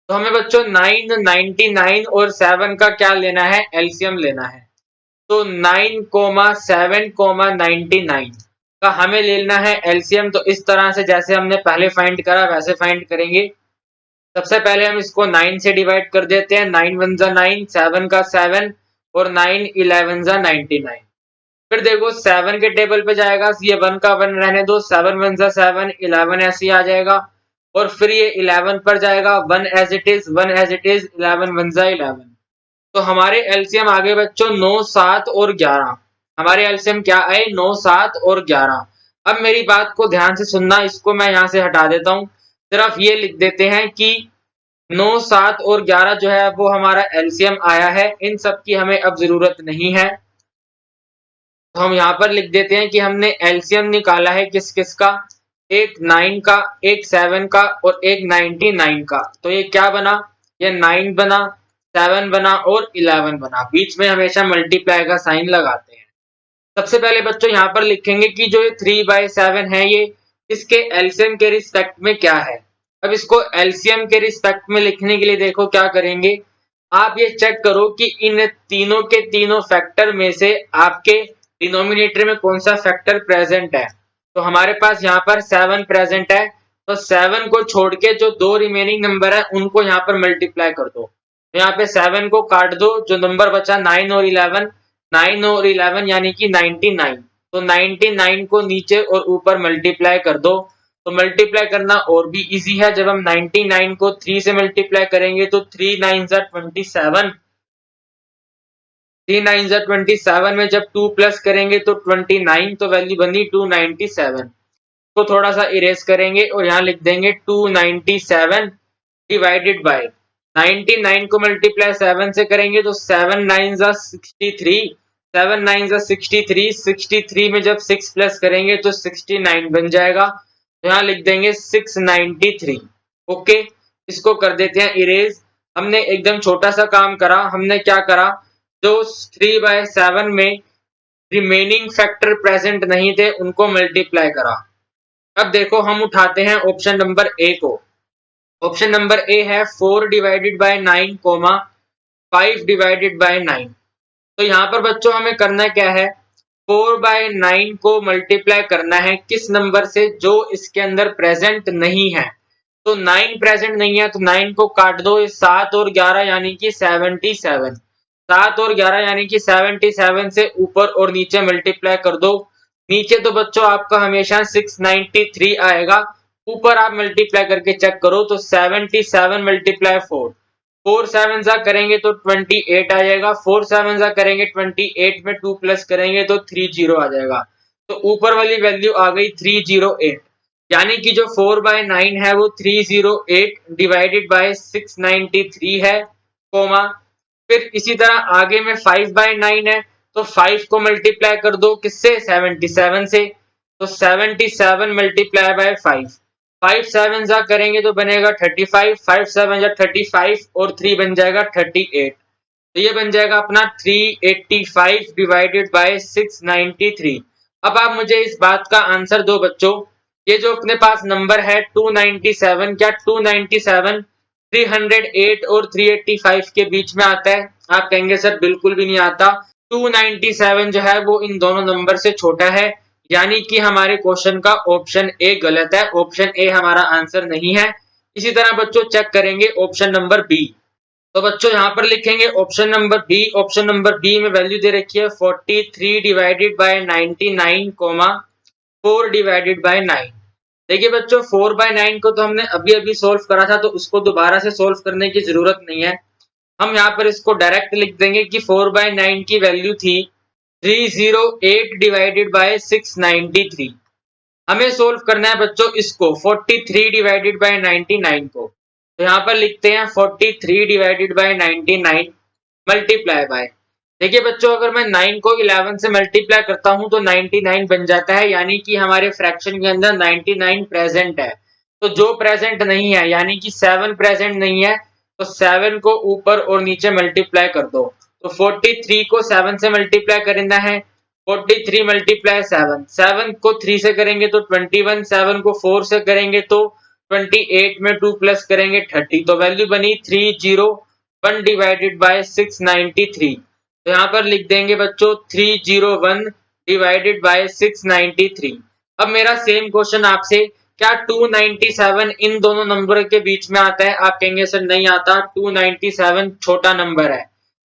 [SPEAKER 1] तो हमें बच्चों 9, 99 और 7 का क्या लेना है, एलसीएम लेना है। तो 9, 7, 99 का हमें लेना है एलसीएम। तो इस तरह से जैसे हमने पहले फाइंड करा वैसे फाइंड करेंगे। सबसे पहले हम इसको 9 से डिवाइड कर देते हैं, 9 1 जा 9, 7 का 7 और 9 11 जा 99। फिर देखो 7 के टेबल पे जाएगा, ये 1 का 1 रहने दो, 7 1 जा 7, 11 ऐसे ही आ जाएगा और फिर ये 11 पर जाएगा, 1 as it is, 1 as it is, 11 1 जा 11। तो हमारे एलसीएम आ गए बच्चों 9, 7 और 11। हमारे एलसीएम क्या आए, 9, 7 और 11। अब मेरी बात को ध्यान से सुनना, इसको मैं यहाँ से हटा देता हूँ, सिर्फ ये लिख देते हैं कि 9, 7 और 11 जो है वो हमारा एलसीएम आया है, इन सब की हमें अब जरूरत नहीं है। तो हम यहाँ पर लिख देते हैं कि हमने एलसीएम निकाला है किस किस का, एक 9 का, एक 7 का और एक 99 का। तो ये क्या बना, ये 9 बना, 7 बना और 11 बना। बीच में हमेशा मल्टीप्लाई का साइन लगाते हैं। सबसे पहले बच्चों यहाँ पर लिखेंगे कि जो ये 3/7 है ये इसके एलसीएम के रिस्पेक्ट में क्या है। अब इसको एलसीएम के रिस्पेक्ट में लिखने के लिए देखो क्या करेंगे, आप ये चेक करो कि इन तीनों के तीनों फैक्टर में से आपके डिनोमिनेटर में कौन सा फैक्टर प्रेजेंट है। तो हमारे पास यहाँ पर 7 प्रेजेंट है, तो 7 को छोड़ के जो दो रिमेनिंग नंबर है उनको यहाँ पर मल्टीप्लाई कर दो। तो यहाँ पे 7 को काट दो, जो नंबर बचा 9 और 11, 9 और 11 यानी कि 99। तो 99 को नीचे और ऊपर मल्टीप्लाई कर दो। तो मल्टीप्लाई करना और भी इजी है, जब हम 99 को 3 से मल्टीप्लाई करेंगे तो 3 9 27, 3 9 27 में जब 2 प्लस करेंगे तो 29, तो वैल्यू बनी 297। को थोड़ा सा इरेज करेंगे और यहाँ लिख देंगे 297 डिवाइडेड बाय 99 को मल्टीप्लाई 7 से करेंगे तो 7 9 63, 7 9 63, 63 में जब 6 प्लस करेंगे तो 69 बन जाएगा। तो यहाँ लिख देंगे 693। ओके, इसको कर देते हैं इरेज। हमने एकदम छोटा सा काम करा। हमने क्या करा, जो 3/7 में रिमेनिंग फैक्टर प्रेजेंट नहीं थे उनको मल्टीप्लाई करा। अब देखो हम उठाते हैं ऑप्शन नंबर ए को। ऑप्शन नंबर ए है 4 डिवाइडेड बाय 9, 5 डिवाइडेड बाय 9। तो यहाँ पर बच्चों हमें करना क्या है, 4/9 को मल्टीप्लाई करना है किस नंबर से, जो इसके अंदर प्रेजेंट नहीं है। तो 9 प्रेजेंट नहीं है तो 9 को काट दो, 7 और 11 यानी कि 77, 7 और 11 यानी कि 77 से ऊपर और नीचे मल्टीप्लाई कर दो। नीचे तो बच्चों आपका हमेशा 693 आएगा, ऊपर आप मल्टीप्लाई करके चेक करो तो 77 मल्टीप्लाई 4, 4 7 जा करेंगे तो 28 आ जाएगा, 4 7 जा करेंगे 28 में 2 प्लस करेंगे तो 30 आ जाएगा। तो ऊपर वाली वैल्यू आ गई 308, यानी कि जो 4/9 है वो 308 डिवाइडेड बाय 693 है, कोमा। फिर इसी तरह आगे में 5/9 है, तो 5 को मल्टीप्लाई कर दो किससे, 77 से। तो 77 मल्टीप्लाई बाय 5, 5 7 जा करेंगे तो बनेगा 35, 5 7 जा 35 और 3 बन जाएगा 38। तो ये बन जाएगा अपना 385 डिवाइडेड बाय 693। अब आप मुझे इस बात का आंसर दो बच्चों, ये जो अपने पास नंबर है 297, क्या 297 308 और 385 के बीच में आता है? आप कहेंगे सर बिल्कुल भी नहीं आता। 297 जो है वो इन दोनों नंबर से छोटा है, यानी कि हमारे क्वेश्चन का ऑप्शन ए गलत है, ऑप्शन ए हमारा आंसर नहीं है। इसी तरह बच्चों चेक करेंगे ऑप्शन नंबर बी। तो बच्चों यहाँ पर लिखेंगे option number B. Option number B में वैल्यू दे रखी है 43 डिवाइडेड बाय 99, 4 डिवाइडेड बाय 9। देखिए बच्चों 4/9 को तो हमने अभी अभी सोल्व करा था, तो उसको दोबारा से सोल्व करने की जरूरत नहीं है। हम यहाँ पर इसको डायरेक्ट लिख देंगे कि 4/9 की वैल्यू थी 308 डिवाइडेड बाय 693। हमें सोल्व करना है बच्चों इसको 43 डिवाइडेड बाय 99 को। तो यहाँ पर लिखते हैं 43 डिवाइडेड बाय 99 मल्टीप्लाई बाय, देखिए बच्चों अगर मैं 9 को 11 से मल्टीप्लाई करता हूं तो 99 बन जाता है, यानी कि हमारे फ्रैक्शन के अंदर 99 प्रेजेंट है। तो जो प्रेजेंट नहीं है यानी कि 7 प्रेजेंट नहीं है, तो 7 को ऊपर और नीचे मल्टीप्लाई कर दो। तो 43 को 7 से मल्टीप्लाई करना है, 43 मल्टीप्लाई 7, 7 को 3 से करेंगे तो 21, 7 को 4 से करेंगे तो 28 में 2 प्लस करेंगे 30। तो वैल्यू बनी 301 डिवाइडेड बाय 693। तो यहाँ पर लिख देंगे बच्चों 301 डिवाइडेड बाय 693। अब मेरा सेम क्वेश्चन आपसे, क्या 297 इन दोनों नंबर के बीच में आता है? आप कहेंगे सर नहीं आता, 297 छोटा नंबर है,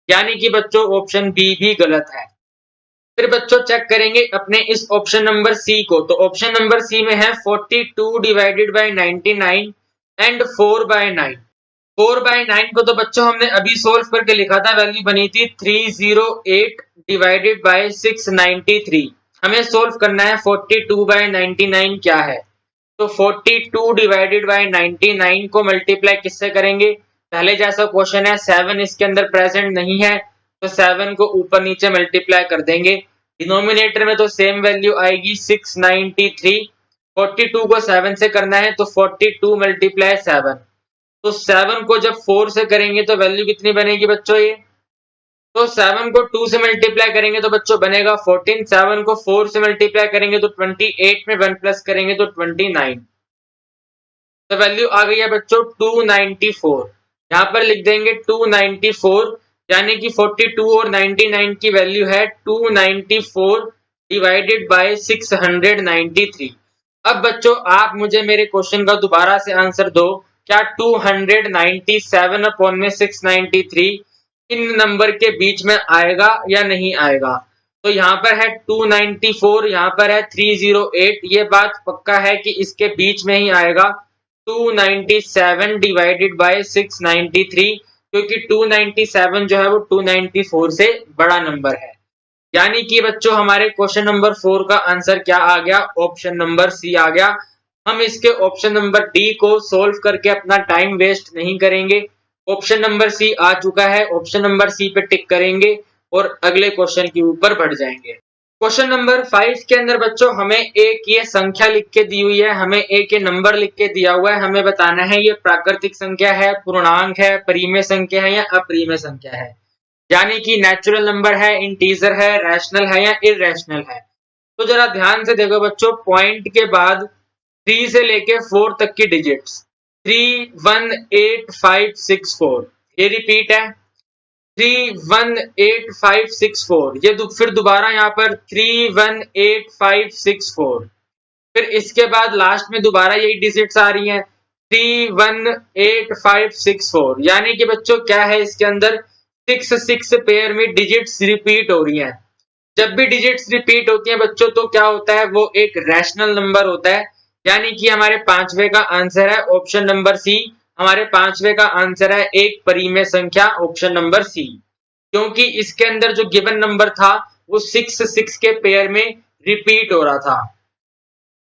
[SPEAKER 1] यानी कि बच्चों ऑप्शन बी भी गलत है। फिर बच्चों चेक करेंगे अपने इस ऑप्शन नंबर सी को। तो ऑप्शन नंबर सी में है 42 डिवाइडेड बाय 99 एंड 4/9। 4/9 को तो बच्चों हमने अभी सोल्व करके लिखा था, वैल्यू बनी थी 308 डिवाइडेड बाय 693। हमें सोल्व करना है 42/99 क्या है। तो 42 डिवाइडेड बाय 99 को मल्टीप्लाई किससे करेंगे, पहले जैसा क्वेश्चन है 7 इसके अंदर प्रेजेंट नहीं है, तो 7 को ऊपर नीचे मल्टीप्लाई कर देंगे। डिनोमिनेटर में तो सेम वैल्यू आएगी 693। 42 को 7 से करना है तो 42 मल्टीप्लाई 7, तो 7 को जब 4 से करेंगे तो वैल्यू कितनी बनेगी बच्चों ये, तो 7 को 2 से मल्टीप्लाई करेंगे तो बच्चों बनेगा 14, 7 को 4 से मल्टीप्लाई करेंगे तो 28 में 1 प्लस करेंगे तो 29। तो वैल्यू आ गई है बच्चों 294। यहाँ पर लिख देंगे 294, यानी कि 42 और 99 की वैल्यू है 294 डिवाइडेड बाय 693। अब बच्चों आप मुझे मेरे क्वेश्चन का दोबारा से आंसर दो, क्या 297 अपॉन में 693 इन नंबर के बीच में आएगा या नहीं आएगा? तो यहाँ पर है 294, यहाँ पर है 308, ये बात पक्का है कि इसके बीच में ही आएगा 297 डिवाइडेड बाय 693, क्योंकि 297 जो है वो 294 से बड़ा नंबर है। यानी कि बच्चों हमारे क्वेश्चन नंबर 4 का आंसर क्या आ गया? ऑप्शन नंबर सी आ गया। हम इसके ऑप्शन नंबर डी को सोल्व करके अपना टाइम वेस्ट नहीं करेंगे। ऑप्शन नंबर सी आ चुका है, ऑप्शन नंबर सी पे टिक करेंगे और अगले क्वेश्चन के ऊपर बढ़ जाएंगे। क्वेश्चन नंबर 5 के अंदर बच्चों हमें एक ये संख्या लिख के दी हुई है, हमें एक ये नंबर लिख के दिया हुआ है, हमें बताना है ये प्राकृतिक संख्या है, पूर्णांक है, परिमेय संख्या है या अपरिमेय संख्या है। यानी कि नेचुरल नंबर है, इंटीजर है, रैशनल है या इररेशनल है। तो जरा ध्यान से देखो बच्चों, पॉइंट के बाद 3 से लेके 4 तक की डिजिट्स 3 1 8 5 6 4, ये रिपीट है 3 1 8 5 6 4, ये फिर दोबारा यहाँ पर 3 1 8 5 6 4, फिर इसके बाद लास्ट में दोबारा यही डिजिट्स आ रही हैं 3 1 8 5 6 4। यानी कि बच्चों क्या है, इसके अंदर 6 पेयर में डिजिट्स रिपीट हो रही हैं। जब भी डिजिट्स रिपीट होती हैं बच्चों तो क्या होता है, वो एक रैशनल नंबर होता है। यानी कि हमारे पांचवे का आंसर है ऑप्शन नंबर सी। हमारे पांचवे का आंसर है एक परिमेय संख्या, ऑप्शन नंबर सी, क्योंकि इसके अंदर जो गिवन नंबर था वो 6 के पेयर में रिपीट हो रहा था।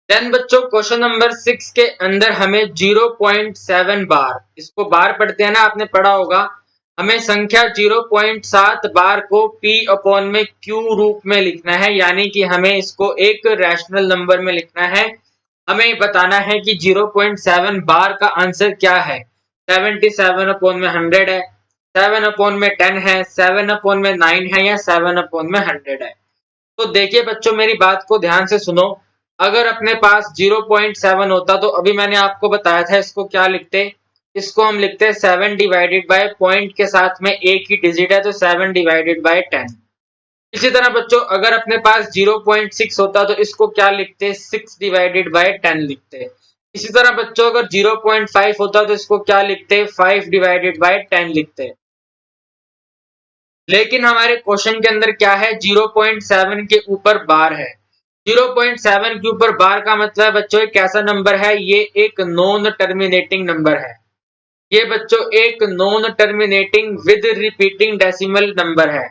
[SPEAKER 1] देन बच्चों क्वेश्चन नंबर 6 के अंदर हमें 0.7 बार, इसको बार पढ़ते हैं ना, आपने पढ़ा होगा, हमें संख्या 0.7 बार को p अपॉन में q रूप में लिखना है। यानी कि हमें इसको एक रैशनल नंबर में लिखना है। हमें बताना है कि 0.7 बार का आंसर क्या है। 77 अपॉन में 100 है, 7 अपॉन में 10 है, 7 अपॉन में 9 है या 7 अपॉन में 100 है। तो देखिए बच्चों मेरी बात को ध्यान से सुनो, अगर अपने पास 0.7 होता तो अभी मैंने आपको बताया था इसको क्या लिखते, इसको हम लिखते हैं 7 डिवाइडेड बाय पॉइंट के साथ में एक ही डिजिट है तो 7 डिवाइडेड बाय 10। इसी तरह बच्चों अगर अपने पास 0.6 होता तो इसको क्या लिखते, 6 डिवाइडेड बाय 10 लिखते। इसी तरह बच्चों अगर 0.5 होता तो इसको क्या लिखते, 5 डिवाइडेड बाय 10 लिखते। लेकिन हमारे क्वेश्चन के अंदर क्या है, 0.7 के ऊपर बार है। 0.7 के ऊपर बार का मतलब बच्चों एक कैसा नंबर है, ये एक नॉन टर्मिनेटिंग नंबर है। ये बच्चों एक non terminating with repeating decimal number है।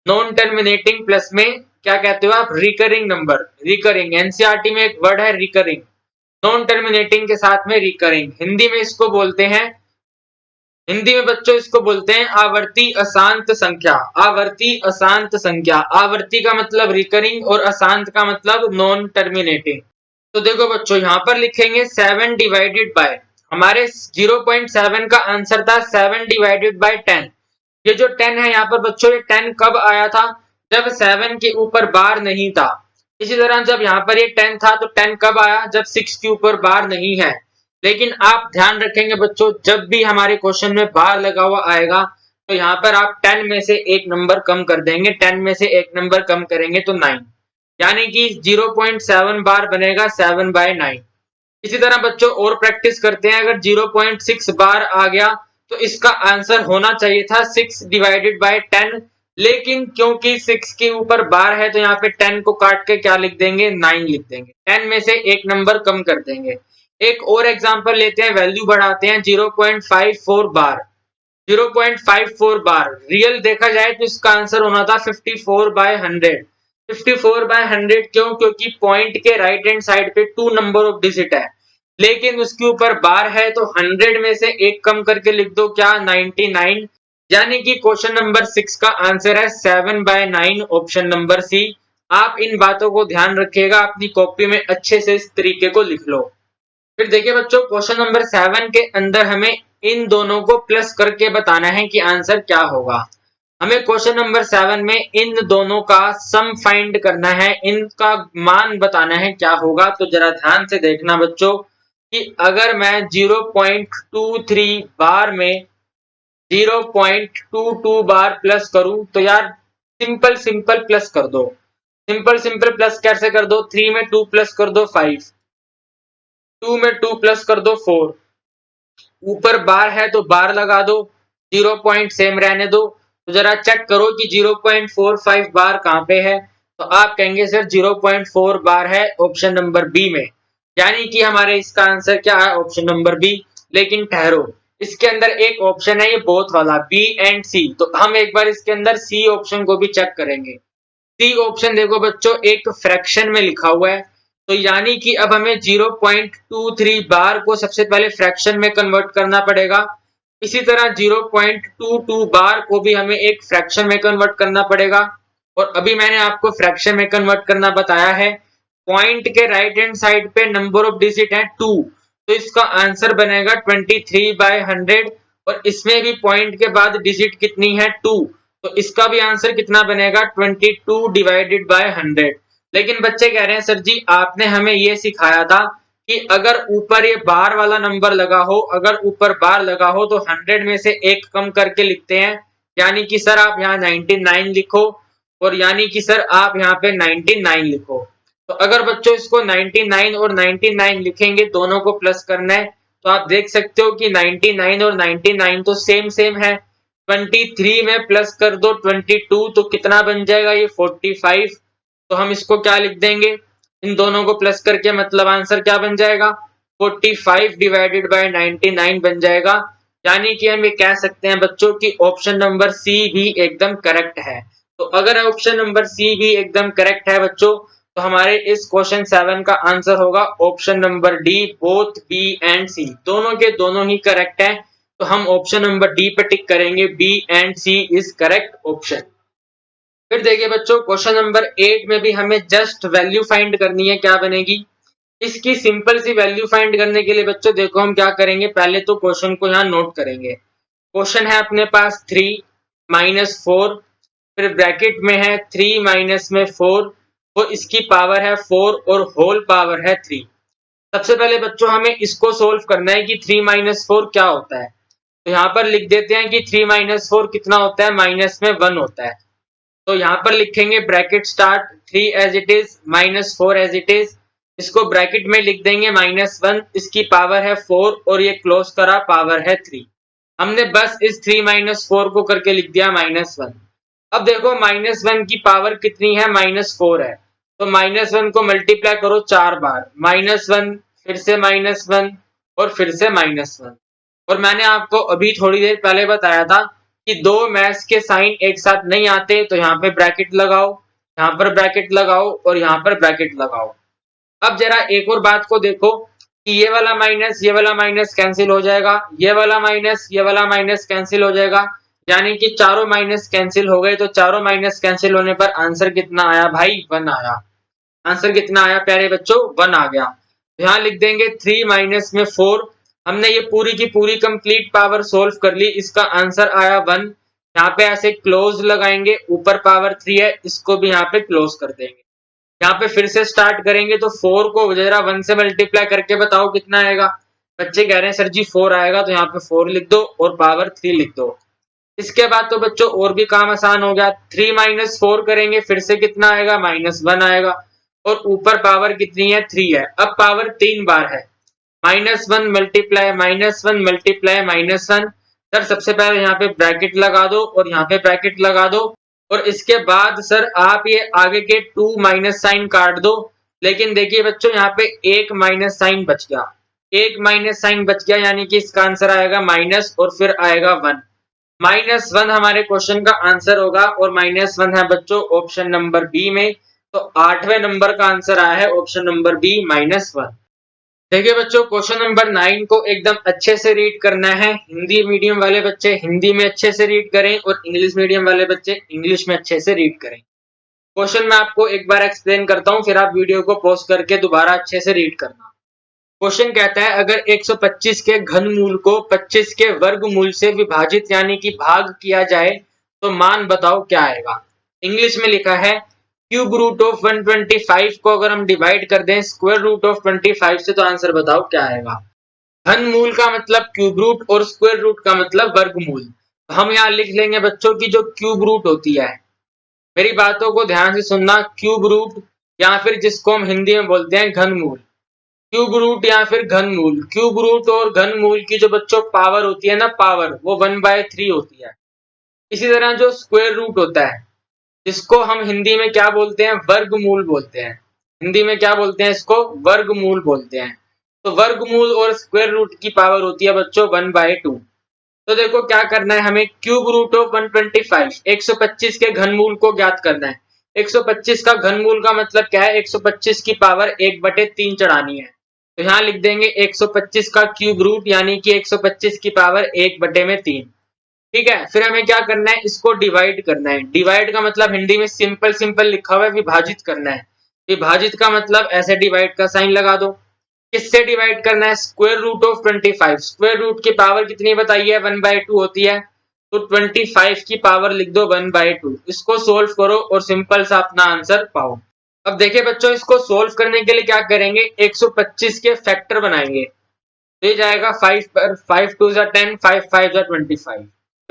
[SPEAKER 1] नॉन टर्मिनेटिंग प्लस में क्या कहते हो आप, रिकरिंग नंबर। रिकरिंग, एनसीईआरटी में एक वर्ड है रिकरिंग, नॉन टर्मिनेटिंग के साथ में रिकरिंग। हिंदी में इसको बोलते हैं, हिंदी में बच्चों इसको बोलते हैं आवर्ती अशांत संख्या। आवर्ती अशांत संख्या, आवर्ती का मतलब रिकरिंग और अशांत का मतलब नॉन टर्मिनेटिंग। तो देखो बच्चों यहाँ पर लिखेंगे 7 डिवाइडेड बाय, हमारे 0.7 का आंसर था 7 डिवाइडेड बाय 10। ये जो 10 है यहाँ पर बच्चों, ये 10 कब आया था, जब 7 के ऊपर बार नहीं था। इसी तरह जब यहाँ पर ये 10 था तो 10 कब आया, जब 6 के ऊपर बार नहीं है। लेकिन आप ध्यान रखेंगे बच्चों, जब भी हमारे क्वेश्चन में बार लगा हुआ आएगा तो यहाँ पर आप 10 में से एक नंबर कम कर देंगे, 10 में से एक नंबर कम करेंगे तो 9, यानी कि 0.7 बार बनेगा 7 बाय 9। इसी तरह बच्चों और प्रैक्टिस करते हैं, अगर 0.6 बार आ गया तो इसका आंसर होना चाहिए था 6 डिवाइडेड बाय 10, लेकिन क्योंकि 6 के ऊपर बार है तो यहाँ पे 10 को काट के क्या लिख देंगे, 9 लिख देंगे, 10 में से एक नंबर कम कर देंगे। एक और एग्जांपल लेते हैं, वैल्यू बढ़ाते हैं 0.54 बार। 0.54 बार रियल देखा जाए तो इसका आंसर होना था 54 बाय 100। 54 बाय 100 क्यों, क्योंकि पॉइंट के राइट हैंड साइड पे 2 नंबर ऑफ डिजिट है, लेकिन उसके ऊपर बार है तो 100 में से एक कम करके लिख दो क्या, 99। यानी कि क्वेश्चन नंबर 6 का आंसर है 7 बाय 9, ऑप्शन नंबर सी। आप इन बातों को ध्यान रखिएगा, अपनी कॉपी में अच्छे से इस तरीके को लिख लो। फिर देखिए बच्चों क्वेश्चन नंबर 7 के अंदर हमें इन दोनों को प्लस करके बताना है कि आंसर क्या होगा। हमें क्वेश्चन नंबर 7 में इन दोनों का सम फाइंड करना है, इनका मान बताना है क्या होगा। तो जरा ध्यान से देखना बच्चों कि अगर मैं 0.23 बार में 0.22 बार प्लस करूं तो यार सिंपल सिंपल प्लस कर दो। सिंपल सिंपल प्लस कैसे कर दो, 3 में 2 प्लस कर दो 5, 2 में 2 प्लस कर दो 4, ऊपर बार है तो बार लगा दो, 0 पॉइंट सेम रहने दो। तो जरा चेक करो कि 0.45 बार कहाँ पे है, तो आप कहेंगे सर 0.4 बार है ऑप्शन नंबर बी में, यानी कि हमारे इसका आंसर क्या है, ऑप्शन नंबर बी। लेकिन ठहरो, इसके अंदर एक ऑप्शन है ये बोथ वाला, बी एंड सी, तो हम एक बार इसके अंदर सी ऑप्शन को भी चेक करेंगे। सी ऑप्शन देखो बच्चों, एक फ्रैक्शन में लिखा हुआ है, तो यानी कि अब हमें 0.23 बार को सबसे पहले फ्रैक्शन में कन्वर्ट करना पड़ेगा। इसी तरह 0.22 बार को भी हमें एक फ्रैक्शन में कन्वर्ट करना पड़ेगा। और अभी मैंने आपको फ्रैक्शन में कन्वर्ट करना बताया है। पॉइंट के राइट हैंड साइड पे नंबर ऑफ डिजिट है 2, तो इसका आंसर बनेगा 23/100। और इसमें भी पॉइंट के बाद डिजिट कितनी है 2, तो इसका भी आंसर कितना बनेगा 22/100। लेकिन बच्चे कह रहे हैं सर जी आपने हमें ये सिखाया था कि अगर ऊपर ये बार वाला नंबर लगा हो, अगर ऊपर बार लगा हो तो 100 में से एक कम करके लिखते हैं, यानी कि सर आप यहाँ 99 लिखो, और यानी कि सर आप यहाँ पे 99 लिखो। तो अगर बच्चों इसको 99 और 99 लिखेंगे, दोनों को प्लस करना है, तो आप देख सकते हो कि 99 और 99 तो सेम सेम है। 23 में प्लस कर दो 22, तो कितना बन जाएगा ये 45। तो हम इसको क्या लिख देंगे, इन दोनों को प्लस करके, मतलब आंसर क्या बन जाएगा 45/99 बन जाएगा। यानी कि हम ये कह सकते हैं बच्चों की ऑप्शन नंबर सी भी एकदम करेक्ट है। तो अगर ऑप्शन नंबर सी भी एकदम करेक्ट है बच्चों, तो हमारे इस क्वेश्चन 7 का आंसर होगा option number D, both B and C, दोनों के दोनों ही करेक्ट है। तो हम ऑप्शन नंबर डी पे टिक करेंगे, B and C is correct option. फिर देखिए बच्चों, क्वेश्चन नंबर 8 में भी हमें जस्ट वैल्यू फाइंड करनी है, क्या बनेगी। इसकी सिंपल सी वैल्यू फाइंड करने के लिए बच्चों देखो हम क्या करेंगे, पहले तो क्वेश्चन को यहाँ नोट करेंगे। क्वेश्चन है अपने पास 3 माइनस 4, फिर ब्रैकेट में है 3 माइनस में 4, वो इसकी पावर है 4 और होल पावर है 3। सबसे पहले बच्चों हमें इसको सोल्व करना है कि 3 माइनस 4 क्या होता है। तो यहाँ पर लिख देते हैं कि 3 माइनस 4 कितना होता है, माइनस में 1 होता है। तो यहाँ पर लिखेंगे bracket start 3 as it is minus 4 as it is, इसको ब्रैकेट में लिख देंगे -1, इसकी पावर है 4 और ये क्लोज करा पावर है 3। हमने बस इस 3 माइनस 4 को करके लिख दिया -1। अब देखो -1 की पावर कितनी है, -4 है, तो -1 को मल्टीप्लाई करो 4 बार, -1 फिर से -1 और फिर से -1। और मैंने आपको अभी थोड़ी देर पहले बताया था कि दो मैथ्स के साइन एक साथ नहीं आते, तो यहाँ पे ब्रैकेट लगाओ, यहाँ पर ब्रैकेट लगाओ और यहाँ पर ब्रैकेट लगाओ। अब जरा एक और बात को देखो कि ये वाला माइनस कैंसिल हो जाएगा, ये वाला माइनस कैंसिल हो जाएगा, यानी कि चारों माइनस कैंसिल हो गए। तो चारों माइनस कैंसिल होने पर आंसर कितना आया भाई, 1 आया। आंसर कितना आया प्यारे बच्चों, 1 आ गया। यहाँ लिख देंगे 3 माइनस में 4, हमने ये पूरी की पूरी कंप्लीट पावर सोल्व कर ली, इसका आंसर आया 1। यहाँ पे ऐसे क्लोज लगाएंगे, ऊपर पावर 3 है, इसको भी यहाँ पे क्लोज कर देंगे। यहाँ पे फिर से स्टार्ट करेंगे, तो 4 को जरा 1 से मल्टीप्लाई करके बताओ कितना आएगा। बच्चे कह रहे हैं सर जी 4 आएगा, तो यहाँ पे 4 लिख दो और पावर 3 लिख दो। इसके बाद तो बच्चों और भी काम आसान हो गया, 3 माइनस 4 करेंगे, फिर से कितना आएगा, -1 आएगा, और ऊपर पावर कितनी है, 3 है। अब पावर 3 बार है, -1 मल्टीप्लाई -1 मल्टीप्लाई -1। सर सबसे पहले यहाँ पे ब्रैकेट लगा दो और यहाँ पे ब्रैकेट लगा दो, और इसके बाद सर आप ये आगे के 2 माइनस साइन काट दो। लेकिन देखिए बच्चों यहाँ पे एक माइनस साइन बच गया, एक माइनस साइन बच गया, यानी कि इसका आंसर आएगा माइनस और फिर आएगा 1। -1 हमारे क्वेश्चन का आंसर होगा, और -1 है बच्चों ऑप्शन नंबर बी में। तो 8वें नंबर का आंसर आया है ऑप्शन नंबर बी, -1। देखिए बच्चों, क्वेश्चन नंबर 9 को एकदम अच्छे से रीड करना है। हिंदी मीडियम वाले बच्चे हिंदी में अच्छे से रीड करें और इंग्लिश मीडियम वाले बच्चे इंग्लिश में अच्छे से रीड करें। क्वेश्चन मैं आपको एक बार एक्सप्लेन करता हूं, फिर आप वीडियो को पॉज करके दोबारा अच्छे से रीड करना। क्वेश्चन कहता है अगर 125 के घनमूल को 25 के वर्गमूल से विभाजित यानी कि भाग किया जाए तो मान बताओ क्या आएगा। इंग्लिश में लिखा है क्यूब रूट ऑफ 125 को अगर हम डिवाइड कर दें स्क्वायर रूट ऑफ 25 से, तो आंसर बताओ क्या आएगा। घनमूल का मतलब क्यूब रूट और स्क्वायर रूट का मतलब वर्गमूल। हम यहाँ लिख लेंगे बच्चों की जो क्यूब रूट होती है, मेरी बातों को ध्यान से सुनना। क्यूब रूट या फिर जिसको हम हिंदी में बोलते हैं घनमूल, क्यूब रूट या फिर घनमूल। क्यूब रूट और घनमूल की जो बच्चों पावर होती है ना, पावर वो 1/3 होती है। इसी तरह जो स्क्वायर रूट होता है, जिसको हम हिंदी में क्या बोलते हैं, वर्गमूल बोलते हैं। हिंदी में क्या बोलते हैं इसको, वर्गमूल बोलते हैं। तो वर्गमूल और स्क्वायर रूट की पावर होती है बच्चों 1/2। तो देखो क्या करना है हमें, क्यूब रूट ऑफ 125, 125 के घनमूल को ज्ञात करना है। 125 का घनमूल का मतलब क्या है, 125 की पावर 1/3 चढ़ानी है। तो यहाँ लिख देंगे 125 का क्यूब रूट यानी कि 125 की पावर 1/3। ठीक है, फिर हमें क्या करना है, इसको डिवाइड करना है। डिवाइड का मतलब हिंदी में सिंपल सिंपल लिखा हुआ है, विभाजित करना है। विभाजित का मतलब ऐसे डिवाइड का साइन लगा दो। किससे डिवाइड करना है, square root of 25। Square root की पावर कितनी बताइए है, 1/2 होती है। तो 25 की पावर लिख दो 1/2। इसको सोल्व करो और सिंपल सा अपना आंसर पाओ। अब देखिए बच्चों, इसको सोल्व करने के लिए क्या करेंगे, 125 के फैक्टर बनाएंगे। तो ये जाएगा 5 पर, 5 2 जा 10, 5 5 जा 25।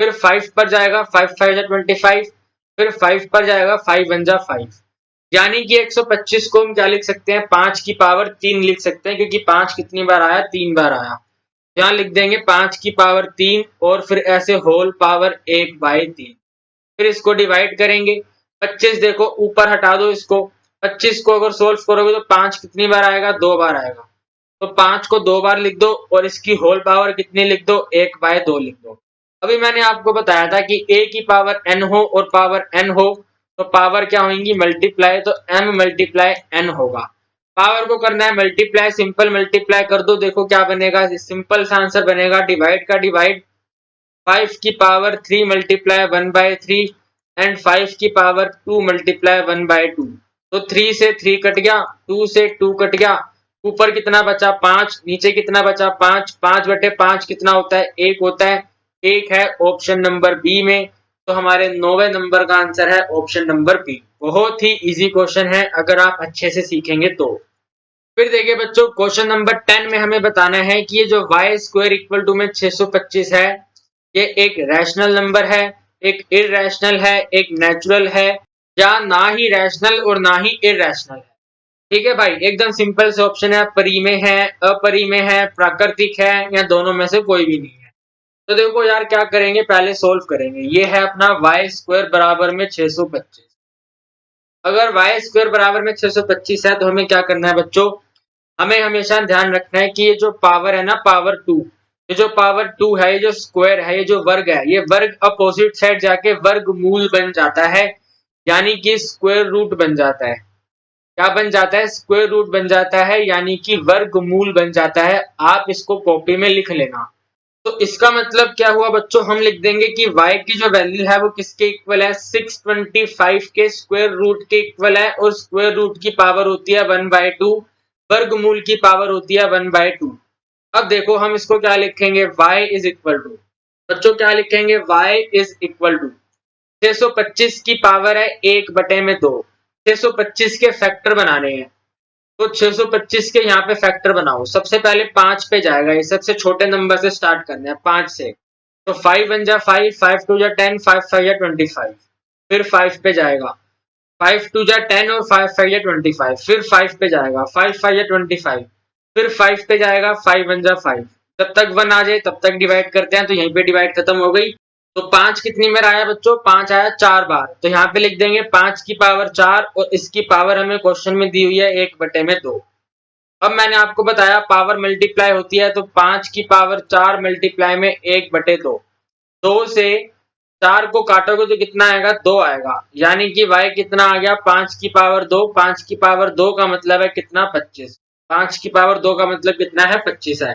[SPEAKER 1] फिर 5 पर जाएगा 5 5 जा 25। फिर 5 पर जाएगा 5 1 जा 5। यानी कि 125 को हम क्या लिख सकते हैं, 5 की पावर 3 लिख सकते हैं, क्योंकि 5 कितनी बार आया, 3 बार आया। यहाँ लिख देंगे 5 की पावर 3 और फिर ऐसे होल पावर 1/3। फिर इसको डिवाइड करेंगे। 25 देखो ऊपर हटा दो इसको। 25 को अगर सोल्व करोगे तो 5 कितनी बार आएगा, 2 बार आएगा। तो 5 को 2 बार लिख दो और इसकी होल पावर कितनी लिख दो, 1/2 लिख दो। अभी मैंने आपको बताया था कि a की पावर n हो और पावर n हो तो पावर क्या होंगी, मल्टीप्लाई। तो m मल्टीप्लाई n होगा। पावर को करना है मल्टीप्लाई, सिंपल मल्टीप्लाई कर दो। देखो क्या बनेगा, सिंपल सा आंसर बनेगा, डिवाइड का डिवाइड। 5 की पावर 3 मल्टीप्लाई 1/3 एंड 5 की पावर 2 मल्टीप्लाई 1/2। तो 3 से 3 कट गया, 2 से 2 कट गया। ऊपर कितना बचा, 5। नीचे कितना बचा, 5। 5/5 कितना होता है, 1 होता है। 1 है ऑप्शन नंबर बी में। तो हमारे 9वें नंबर का आंसर है ऑप्शन नंबर बी। बहुत ही इजी क्वेश्चन है अगर आप अच्छे से सीखेंगे तो। फिर देखिए बच्चों, क्वेश्चन नंबर 10 में हमें बताना है कि ये जो y स्क्वायर इक्वल टू में 625 है, ये एक रैशनल नंबर है, एक इररेशनल है, एक नेचुरल है, या ना ही रैशनल और ना ही इररेशनल है। ठीक है भाई, एकदम सिंपल से ऑप्शन है, परिमेय है, अपरिमेय है, प्राकृतिक है, या दोनों में से कोई भी नहीं है। तो देखो यार क्या करेंगे, पहले सोल्व करेंगे। ये है अपना y स्क्वायर बराबर में 625। अगर y स्क्वायर बराबर में 625 है तो हमें क्या करना है बच्चों, हमें हमेशा ध्यान रखना है कि ये जो पावर है ना, पावर 2, ये जो पावर 2 है, ये जो स्क्वायर है, ये जो वर्ग है, ये वर्ग अपोजिट साइड जाके वर्गमूल बन जाता है, यानी कि स्क्वायर रूट बन जाता है। क्या बन जाता है, स्क्वायर रूट बन जाता है, यानी कि वर्गमूल बन जाता है। आप इसको कॉपी में लिख लेना। तो इसका मतलब क्या हुआ बच्चों, हम लिख देंगे कि y की जो वैल्यू है वो किसके इक्वल है, 625 के स्क्वायर रूट के इक्वल है, और स्क्वायर रूट की पावर होती है 1/2, वर्गमूल की पावर होती है 1/2। अब देखो हम इसको क्या लिखेंगे, y इज इक्वल टू, बच्चों क्या लिखेंगे, y इज इक्वल टू 625 की पावर है 1/2। 625 के फैक्टर बनाने हैं, तो 625 के यहाँ पे फैक्टर बनाओ। सबसे पहले 5 पे जाएगा, ये सबसे छोटे नंबर से स्टार्ट करना है, 5 से। तो 5 1 जा 5, 5 2 जा 10, 5 5 जा 25। फिर 5 पे जाएगा, 5 2 जा 10 और 5 5 जा 25। फिर 5 पे जाएगा, 5 5 जा 25। फिर 5 पे जाएगा, 5 1 जा 5। जब तक 1 आ जाए तब तक डिवाइड करते हैं, तो यहीं पे डिवाइड खत्म हो गई। तो 5 कितनी बार आया बच्चों, 5 आया 4 बार। तो यहाँ पे लिख देंगे 5 की पावर 4 और इसकी पावर हमें क्वेश्चन में दी हुई है 1/2। अब मैंने आपको बताया पावर मल्टीप्लाई होती है, तो 5 की पावर 4 मल्टीप्लाई में 1/2। 2 से 4 को काटोगे तो कितना आएगा, 2 आएगा। यानी कि y कितना आ गया, 5 की पावर 2। 5 की पावर 2 का मतलब है कितना, 25। 5 की पावर 2 का मतलब कितना है, 25 है।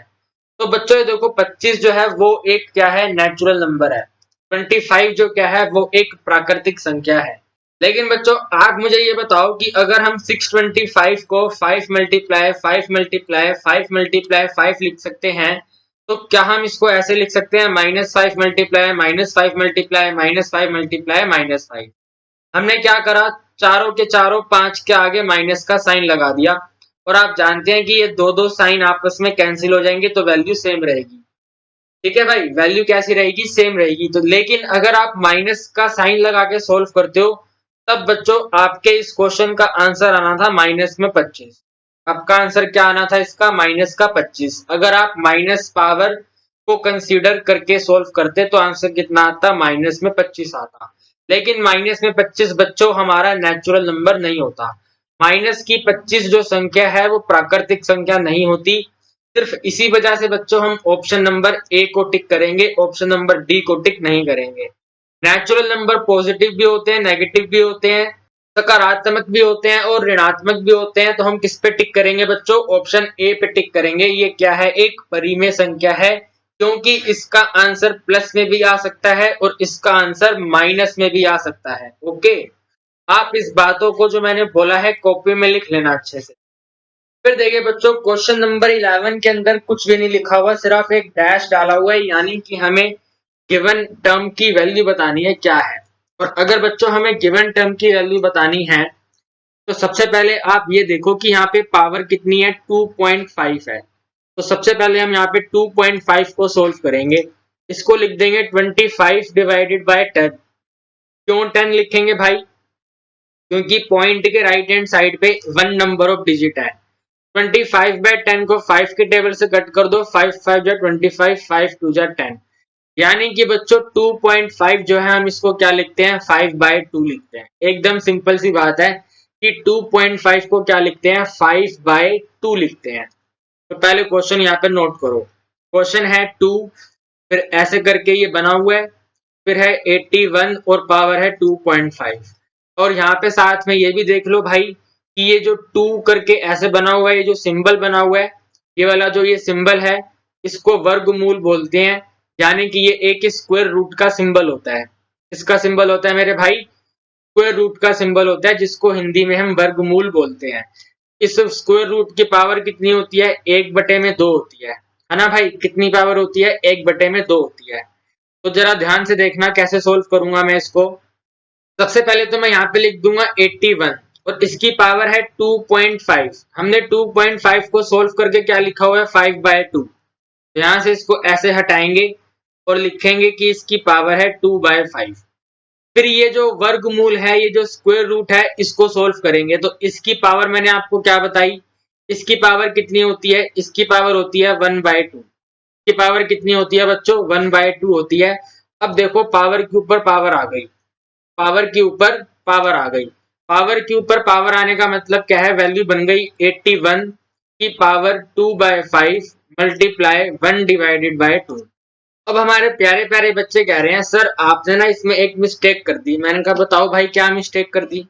[SPEAKER 1] तो बच्चों ये देखो 25 जो है वो एक क्या है, नेचुरल नंबर है। 25 जो क्या है वो एक प्राकृतिक संख्या है। लेकिन बच्चों आप मुझे ये बताओ कि अगर हम 625 को 5 मल्टीप्लाई 5 मल्टीप्लाई 5 मल्टीप्लाई 5 लिख सकते हैं, तो क्या हम इसको ऐसे लिख सकते हैं, -5 मल्टीप्लाई -5 मल्टीप्लाई -5 मल्टीप्लाई -5। हमने क्या करा, चारों के चारों 5 के आगे माइनस का साइन लगा दिया, और आप जानते हैं कि ये दो दो साइन आपस में कैंसिल हो जाएंगे तो वैल्यू सेम रहेगी। ठीक है भाई, वैल्यू कैसी रहेगी, सेम रहेगी। तो लेकिन अगर आप माइनस का साइन लगा के सोल्व करते हो तब बच्चों आपके इस क्वेश्चन का आंसर आना था माइनस में 25। आपका आंसर क्या आना था इसका? माइनस का 25। अगर आप माइनस पावर को कंसीडर करके सोल्व करते तो आंसर कितना आता? माइनस में 25 आता। लेकिन माइनस में 25 बच्चों हमारा नेचुरल नंबर नहीं होता। माइनस की 25 जो संख्या है वो प्राकृतिक संख्या नहीं होती। सिर्फ इसी वजह से बच्चों हम ऑप्शन नंबर ए को टिक करेंगे, ऑप्शन नंबर डी को टिक नहीं करेंगे। नेचुरल नंबर पॉजिटिव भी होते हैं, नेगेटिव भी होते हैं, सकारात्मक भी होते हैं और ऋणात्मक भी होते हैं। तो हम किस पे टिक करेंगे बच्चों? ऑप्शन ए पे टिक करेंगे। ये क्या है? एक परिमेय संख्या है, क्योंकि इसका आंसर प्लस में भी आ सकता है और इसका आंसर माइनस में भी आ सकता है। ओके, आप इस बातों को जो मैंने बोला है कॉपी में लिख लेना अच्छे से। फिर देखिए बच्चों, क्वेश्चन नंबर 11 के अंदर कुछ भी नहीं लिखा हुआ, सिर्फ एक डैश डाला हुआ है, यानी कि हमें गिवन टर्म की वैल्यू बतानी है क्या है। और अगर बच्चों हमें गिवन टर्म की वैल्यू बतानी है तो सबसे पहले आप ये देखो कि यहाँ पे पावर कितनी है? 2.5 है। तो सबसे पहले हम यहाँ पे 2.5 को सोल्व करेंगे। इसको लिख देंगे 25 डिवाइडेड बाय 10। क्यों 10 लिखेंगे भाई? क्योंकि पॉइंट के राइट हैंड साइड पे 1 नंबर ऑफ डिजिट है। 25/10 को 5 के टेबल से कट कर दो, 5 5 जा 25, 5 2 जा 10। यानी कि बच्चों 2.5 जो है हम इसको क्या लिखते हैं? 5/2 लिखते हैं। एकदम सिंपल सी बात है कि 2.5 को क्या लिखते हैं? 5/2 लिखते हैं। तो पहले क्वेश्चन यहाँ पे नोट करो। क्वेश्चन है 2, फिर ऐसे करके ये बना हुआ है, फिर है 81 और पावर है 2.5। और यहाँ पे साथ में ये भी देख लो भाई कि ये जो 2 करके ऐसे बना हुआ है, ये जो सिंबल बना हुआ है, ये वाला जो ये सिंबल है, इसको वर्गमूल बोलते हैं। यानी कि ये एक स्क्वायर रूट का सिंबल होता है। इसका सिंबल होता है मेरे भाई, स्क्वायर रूट का सिंबल होता है, जिसको हिंदी में हम वर्गमूल बोलते हैं। इस स्क्वायर रूट की पावर कितनी होती है? 1/2 होती है ना भाई? कितनी पावर होती है? 1/2 होती है। तो जरा ध्यान से देखना कैसे सोल्व करूंगा मैं इसको। सबसे पहले तो मैं यहाँ पे लिख दूंगा 81 और इसकी पावर है 2.5। हमने 2.5 को सोल्व करके क्या लिखा हुआ है? 5/2। तो यहाँ से इसको ऐसे हटाएंगे और लिखेंगे कि इसकी पावर है 2/5। फिर ये जो वर्गमूल है, ये जो स्क्वायर रूट है, इसको सोल्व करेंगे। तो इसकी पावर मैंने आपको क्या बताई? इसकी पावर कितनी होती है? इसकी पावर होती है 1/2। की पावर कितनी होती है बच्चों? 1/2 होती है। अब देखो पावर के ऊपर पावर आ गई, पावर के ऊपर पावर आ गई। पावर के ऊपर पावर आने का मतलब क्या है? वैल्यू बन गई 81 की पावर 2/5 मल्टीप्लाई 1/2। अब हमारे प्यारे प्यारे बच्चे कह रहे हैं सर आपने ना इसमें एक मिस्टेक कर दी। मैंने कहा बताओ भाई क्या मिस्टेक कर दी?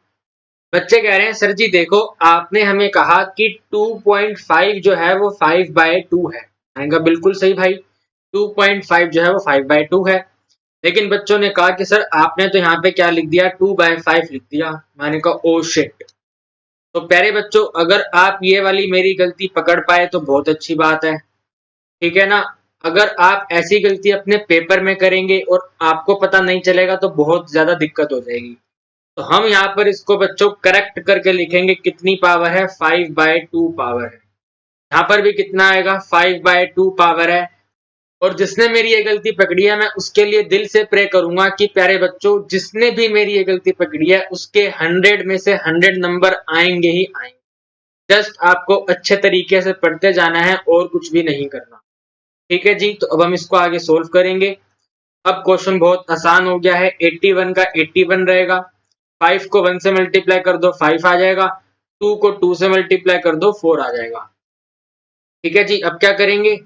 [SPEAKER 1] बच्चे कह रहे हैं सर जी देखो आपने हमें कहा कि 2.5 जो है वो 5/2 है। मैंने कहा बिल्कुल सही भाई, 2.5 जो है वो 5/2 है। लेकिन बच्चों ने कहा कि सर आपने तो यहाँ पे क्या लिख दिया? 2/5 लिख दिया। मैंने कहा ओ शिट। तो प्यारे बच्चों अगर आप ये वाली मेरी गलती पकड़ पाए तो बहुत अच्छी बात है, ठीक है ना? अगर आप ऐसी गलती अपने पेपर में करेंगे और आपको पता नहीं चलेगा तो बहुत ज्यादा दिक्कत हो जाएगी। तो हम यहाँ पर इसको बच्चों करेक्ट करके लिखेंगे। कितनी पावर है? 5/2 पावर है। यहाँ पर भी कितना आएगा? 5/2 पावर है। और जिसने मेरी ये गलती पकड़ी है मैं उसके लिए दिल से प्रे करूंगा कि प्यारे बच्चों जिसने भी मेरी ये गलती पकड़ी है उसके 100 में से 100 नंबर आएंगे ही आएंगे। जस्ट आपको अच्छे तरीके से पढ़ते जाना है और कुछ भी नहीं करना, ठीक है जी? तो अब हम इसको आगे सोल्व करेंगे। अब क्वेश्चन बहुत आसान हो गया है। 81 का 81 रहेगा, 5 को 1 से मल्टीप्लाई कर दो 5 आ जाएगा, 2 को 2 से मल्टीप्लाई कर दो 4 आ जाएगा। ठीक है जी, अब क्या करेंगे?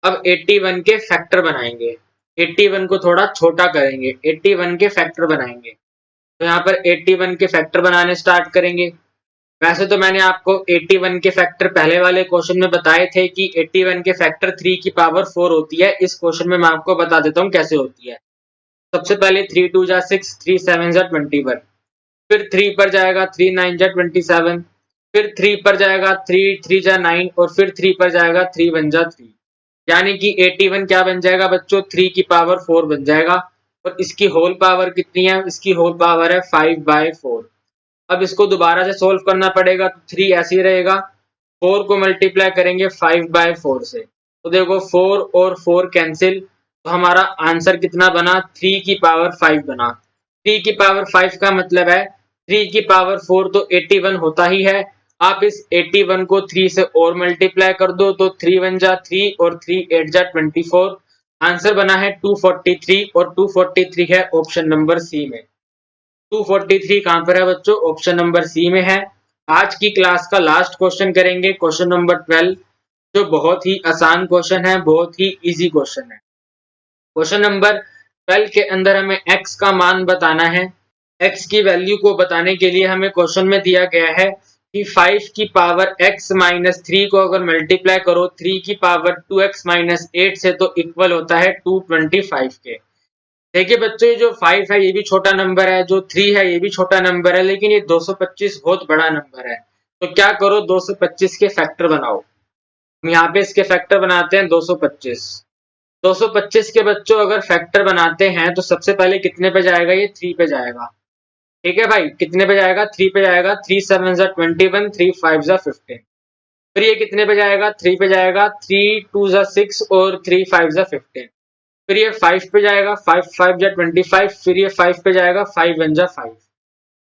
[SPEAKER 1] अब 81 के फैक्टर बनाएंगे। 81 को थोड़ा छोटा करेंगे, 81 के फैक्टर बनाएंगे। तो यहाँ पर 81 के फैक्टर बनाने स्टार्ट करेंगे। वैसे तो मैंने आपको 81 के फैक्टर पहले वाले क्वेश्चन में बताए थे कि 81 के फैक्टर 3 की पावर 4 होती है। इस क्वेश्चन में मैं आपको बता देता हूँ कैसे होती है। सबसे पहले 3 2 जा 6, 3 7 जा 21, फिर 3 पर जाएगा 3 9 जा 27, फिर 3 पर जाएगा 3 3 जा 9 और फिर 3 पर जाएगा 3 1 जा 3। यानी कि 81 क्या बन जाएगा बच्चों? 3 की पावर 4 बन जाएगा। और इसकी होल पावर कितनी है? इसकी होल पावर है 5/4। अब इसको दोबारा से सोल्व करना पड़ेगा। तो 3 ऐसे ही रहेगा, 4 को मल्टीप्लाई करेंगे 5/4 से। तो देखो 4 और 4 कैंसिल, तो हमारा आंसर कितना बना? 3 की पावर 5 बना। 3 की पावर 5 का मतलब है 3 की पावर 4 तो 81 होता ही है। आप इस 81 को 3 से और मल्टीप्लाई कर दो तो 3 1 जा 3 और 3 8 जा 24। आंसर बना है 243 और 243 है ऑप्शन नंबर सी में। 243 कहां पर है बच्चों? ऑप्शन नंबर सी में है। आज की क्लास का लास्ट क्वेश्चन करेंगे, क्वेश्चन नंबर 12, जो बहुत ही आसान क्वेश्चन है, बहुत ही इजी क्वेश्चन है। क्वेश्चन नंबर 12 के अंदर हमें x का मान बताना है। x की वैल्यू को बताने के लिए हमें क्वेश्चन में दिया गया है कि 5 की पावर x माइनस 3 को अगर मल्टीप्लाई करो 3 की पावर 2x माइनस 8 से तो इक्वल होता है 225 के। देखिए बच्चों, ये जो 5 है ये भी छोटा नंबर है, जो 3 है ये भी छोटा नंबर है, लेकिन ये 225 बहुत बड़ा नंबर है। तो क्या करो, 225 के फैक्टर बनाओ। हम यहाँ पे इसके फैक्टर बनाते हैं 225। 225 के बच्चों अगर फैक्टर बनाते हैं तो सबसे पहले कितने पे जाएगा? ये 3 पे जाएगा। ठीक है भाई, कितने पे जाएगा? 3 पे जाएगा। 3 7 जा 21, 3 5 जा 15। फिर ये कितने पे जाएगा? 3 पे जाएगा। 3 2 जा 6 और 3 5 जा 15। फिर ये 5 पे जाएगा। 5 5 जा 25। फिर ये 5 पे जाएगा। 5 1 जा 5।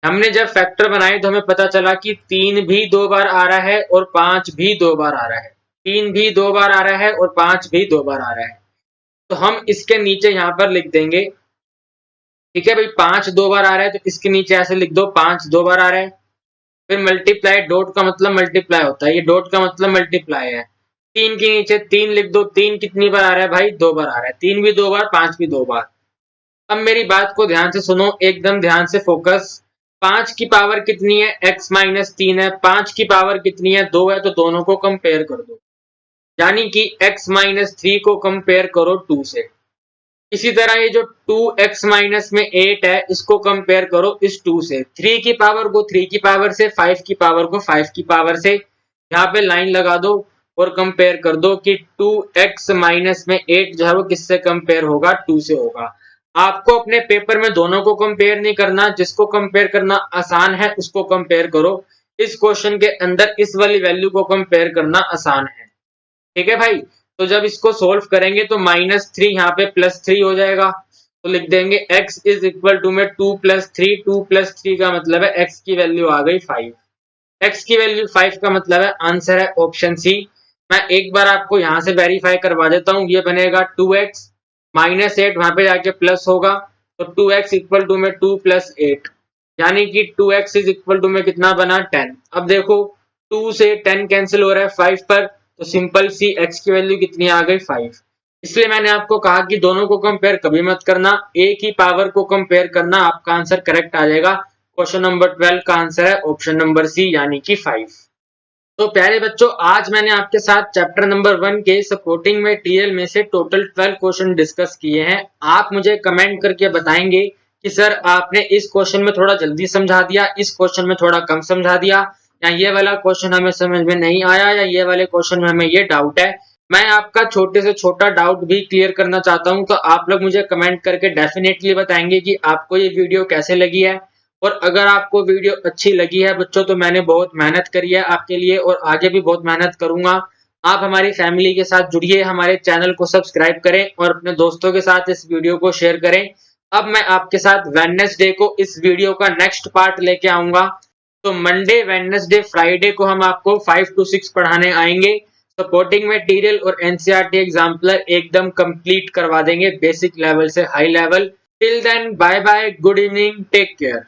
[SPEAKER 1] हमने जब फैक्टर बनाए तो हमें पता चला कि 3 भी 2 बार आ रहा है और 5 भी 2 बार आ रहा है। 3 भी 2 बार आ रहा है और 5 भी 2 बार आ रहा है। तो हम इसके नीचे यहाँ पर लिख देंगे, ठीक है भाई, 5 2 बार आ रहा है तो इसके नीचे ऐसे लिख दो 5 2 बार आ रहा है। फिर मल्टीप्लाई, डॉट का मतलब मल्टीप्लाई होता है, ये डॉट का मतलब मल्टीप्लाई है। 3 के नीचे 3 लिख दो। 3 कितनी बार आ रहा है भाई? 2 बार आ रहा है। 3 भी 2 बार, 5 भी 2 बार। अब मेरी बात को ध्यान से सुनो, एकदम ध्यान से फोकस। 5 की पावर कितनी है? x माइनस 3 है। 5 की पावर कितनी है? 2 है, तो दोनों को कंपेयर कर दो। यानी कि x माइनस 3 को कंपेयर करो 2 से। इसी तरह ये जो 2x माइनस में 8 है इसको कंपेयर करो इस 2 से। 3 की पावर को 3 की पावर से, 5 की पावर को 5 की पावर से। यहाँ पे लाइन लगा दो और कंपेयर कर दो कि 2x माइनस में 8 जो है वो किससे कंपेयर होगा? 2 से होगा। आपको अपने पेपर में दोनों को कंपेयर नहीं करना, जिसको कंपेयर करना आसान है उसको कंपेयर करो। इस क्वेश्चन के अंदर इस वाली वैल्यू को कंपेयर करना आसान है। ठीक है भाई, तो जब इसको सोल्व करेंगे तो -3 यहाँ पे +3 हो जाएगा। तो लिख देंगे x इज इक्वल टू में 2 + 3। 2 + 3 का मतलब है x की वैल्यू आ गई 5। x की वैल्यू 5 का मतलब है आंसर है ऑप्शन सी। मैं एक बार आपको यहाँ से वेरीफाई करवा देता हूँ। ये बनेगा 2x -8 वहां पे जाके प्लस होगा, तो 2x इक्वल टू में 2 + 8, यानी कि 2x इज इक्वल टू में कितना बना? 10। अब देखो 2 से 10 कैंसिल हो रहा है 5 पर, तो सिंपल सी x की वैल्यू कितनी आ गई? 5। इसलिए मैंने आपको कहा कि दोनों को कंपेयर कभी मत करना, एक ही पावर को कंपेयर करना, आपका आंसर करेक्ट आ जाएगा। क्वेश्चन नंबर 12 का आंसर है ऑप्शन नंबर सी, यानी कि 5। तो प्यारे बच्चों, आज मैंने आपके साथ चैप्टर नंबर 1 के सपोर्टिंग मटेरियल में से टोटल 12 क्वेश्चन डिस्कस किए हैं। आप मुझे कमेंट करके बताएंगे कि सर आपने इस क्वेश्चन में थोड़ा जल्दी समझा दिया, इस क्वेश्चन में थोड़ा कम समझा दिया, या ये वाला क्वेश्चन हमें समझ में नहीं आया, या ये वाले क्वेश्चन में हमें ये डाउट है। मैं आपका छोटे से छोटा डाउट भी क्लियर करना चाहता हूं, तो आप लोग मुझे कमेंट करके डेफिनेटली बताएंगे कि आपको ये वीडियो कैसे लगी है। और अगर आपको वीडियो अच्छी लगी है बच्चों, तो मैंने बहुत मेहनत करी है आपके लिए और आगे भी बहुत मेहनत करूंगा। आप हमारी फैमिली के साथ जुड़िए, हमारे चैनल को सब्सक्राइब करें और अपने दोस्तों के साथ इस वीडियो को शेयर करें। अब मैं आपके साथ वेडनेसडे को इस वीडियो का नेक्स्ट पार्ट लेके आऊंगा। तो मंडे, वेडनेसडे, फ्राइडे को हम आपको 5 to 6 पढ़ाने आएंगे। सपोर्टिंग मटेरियल और एनसीईआरटी एग्जाम्पलर एकदम कंप्लीट करवा देंगे, बेसिक लेवल से high level. Till then, bye bye, good evening, take care.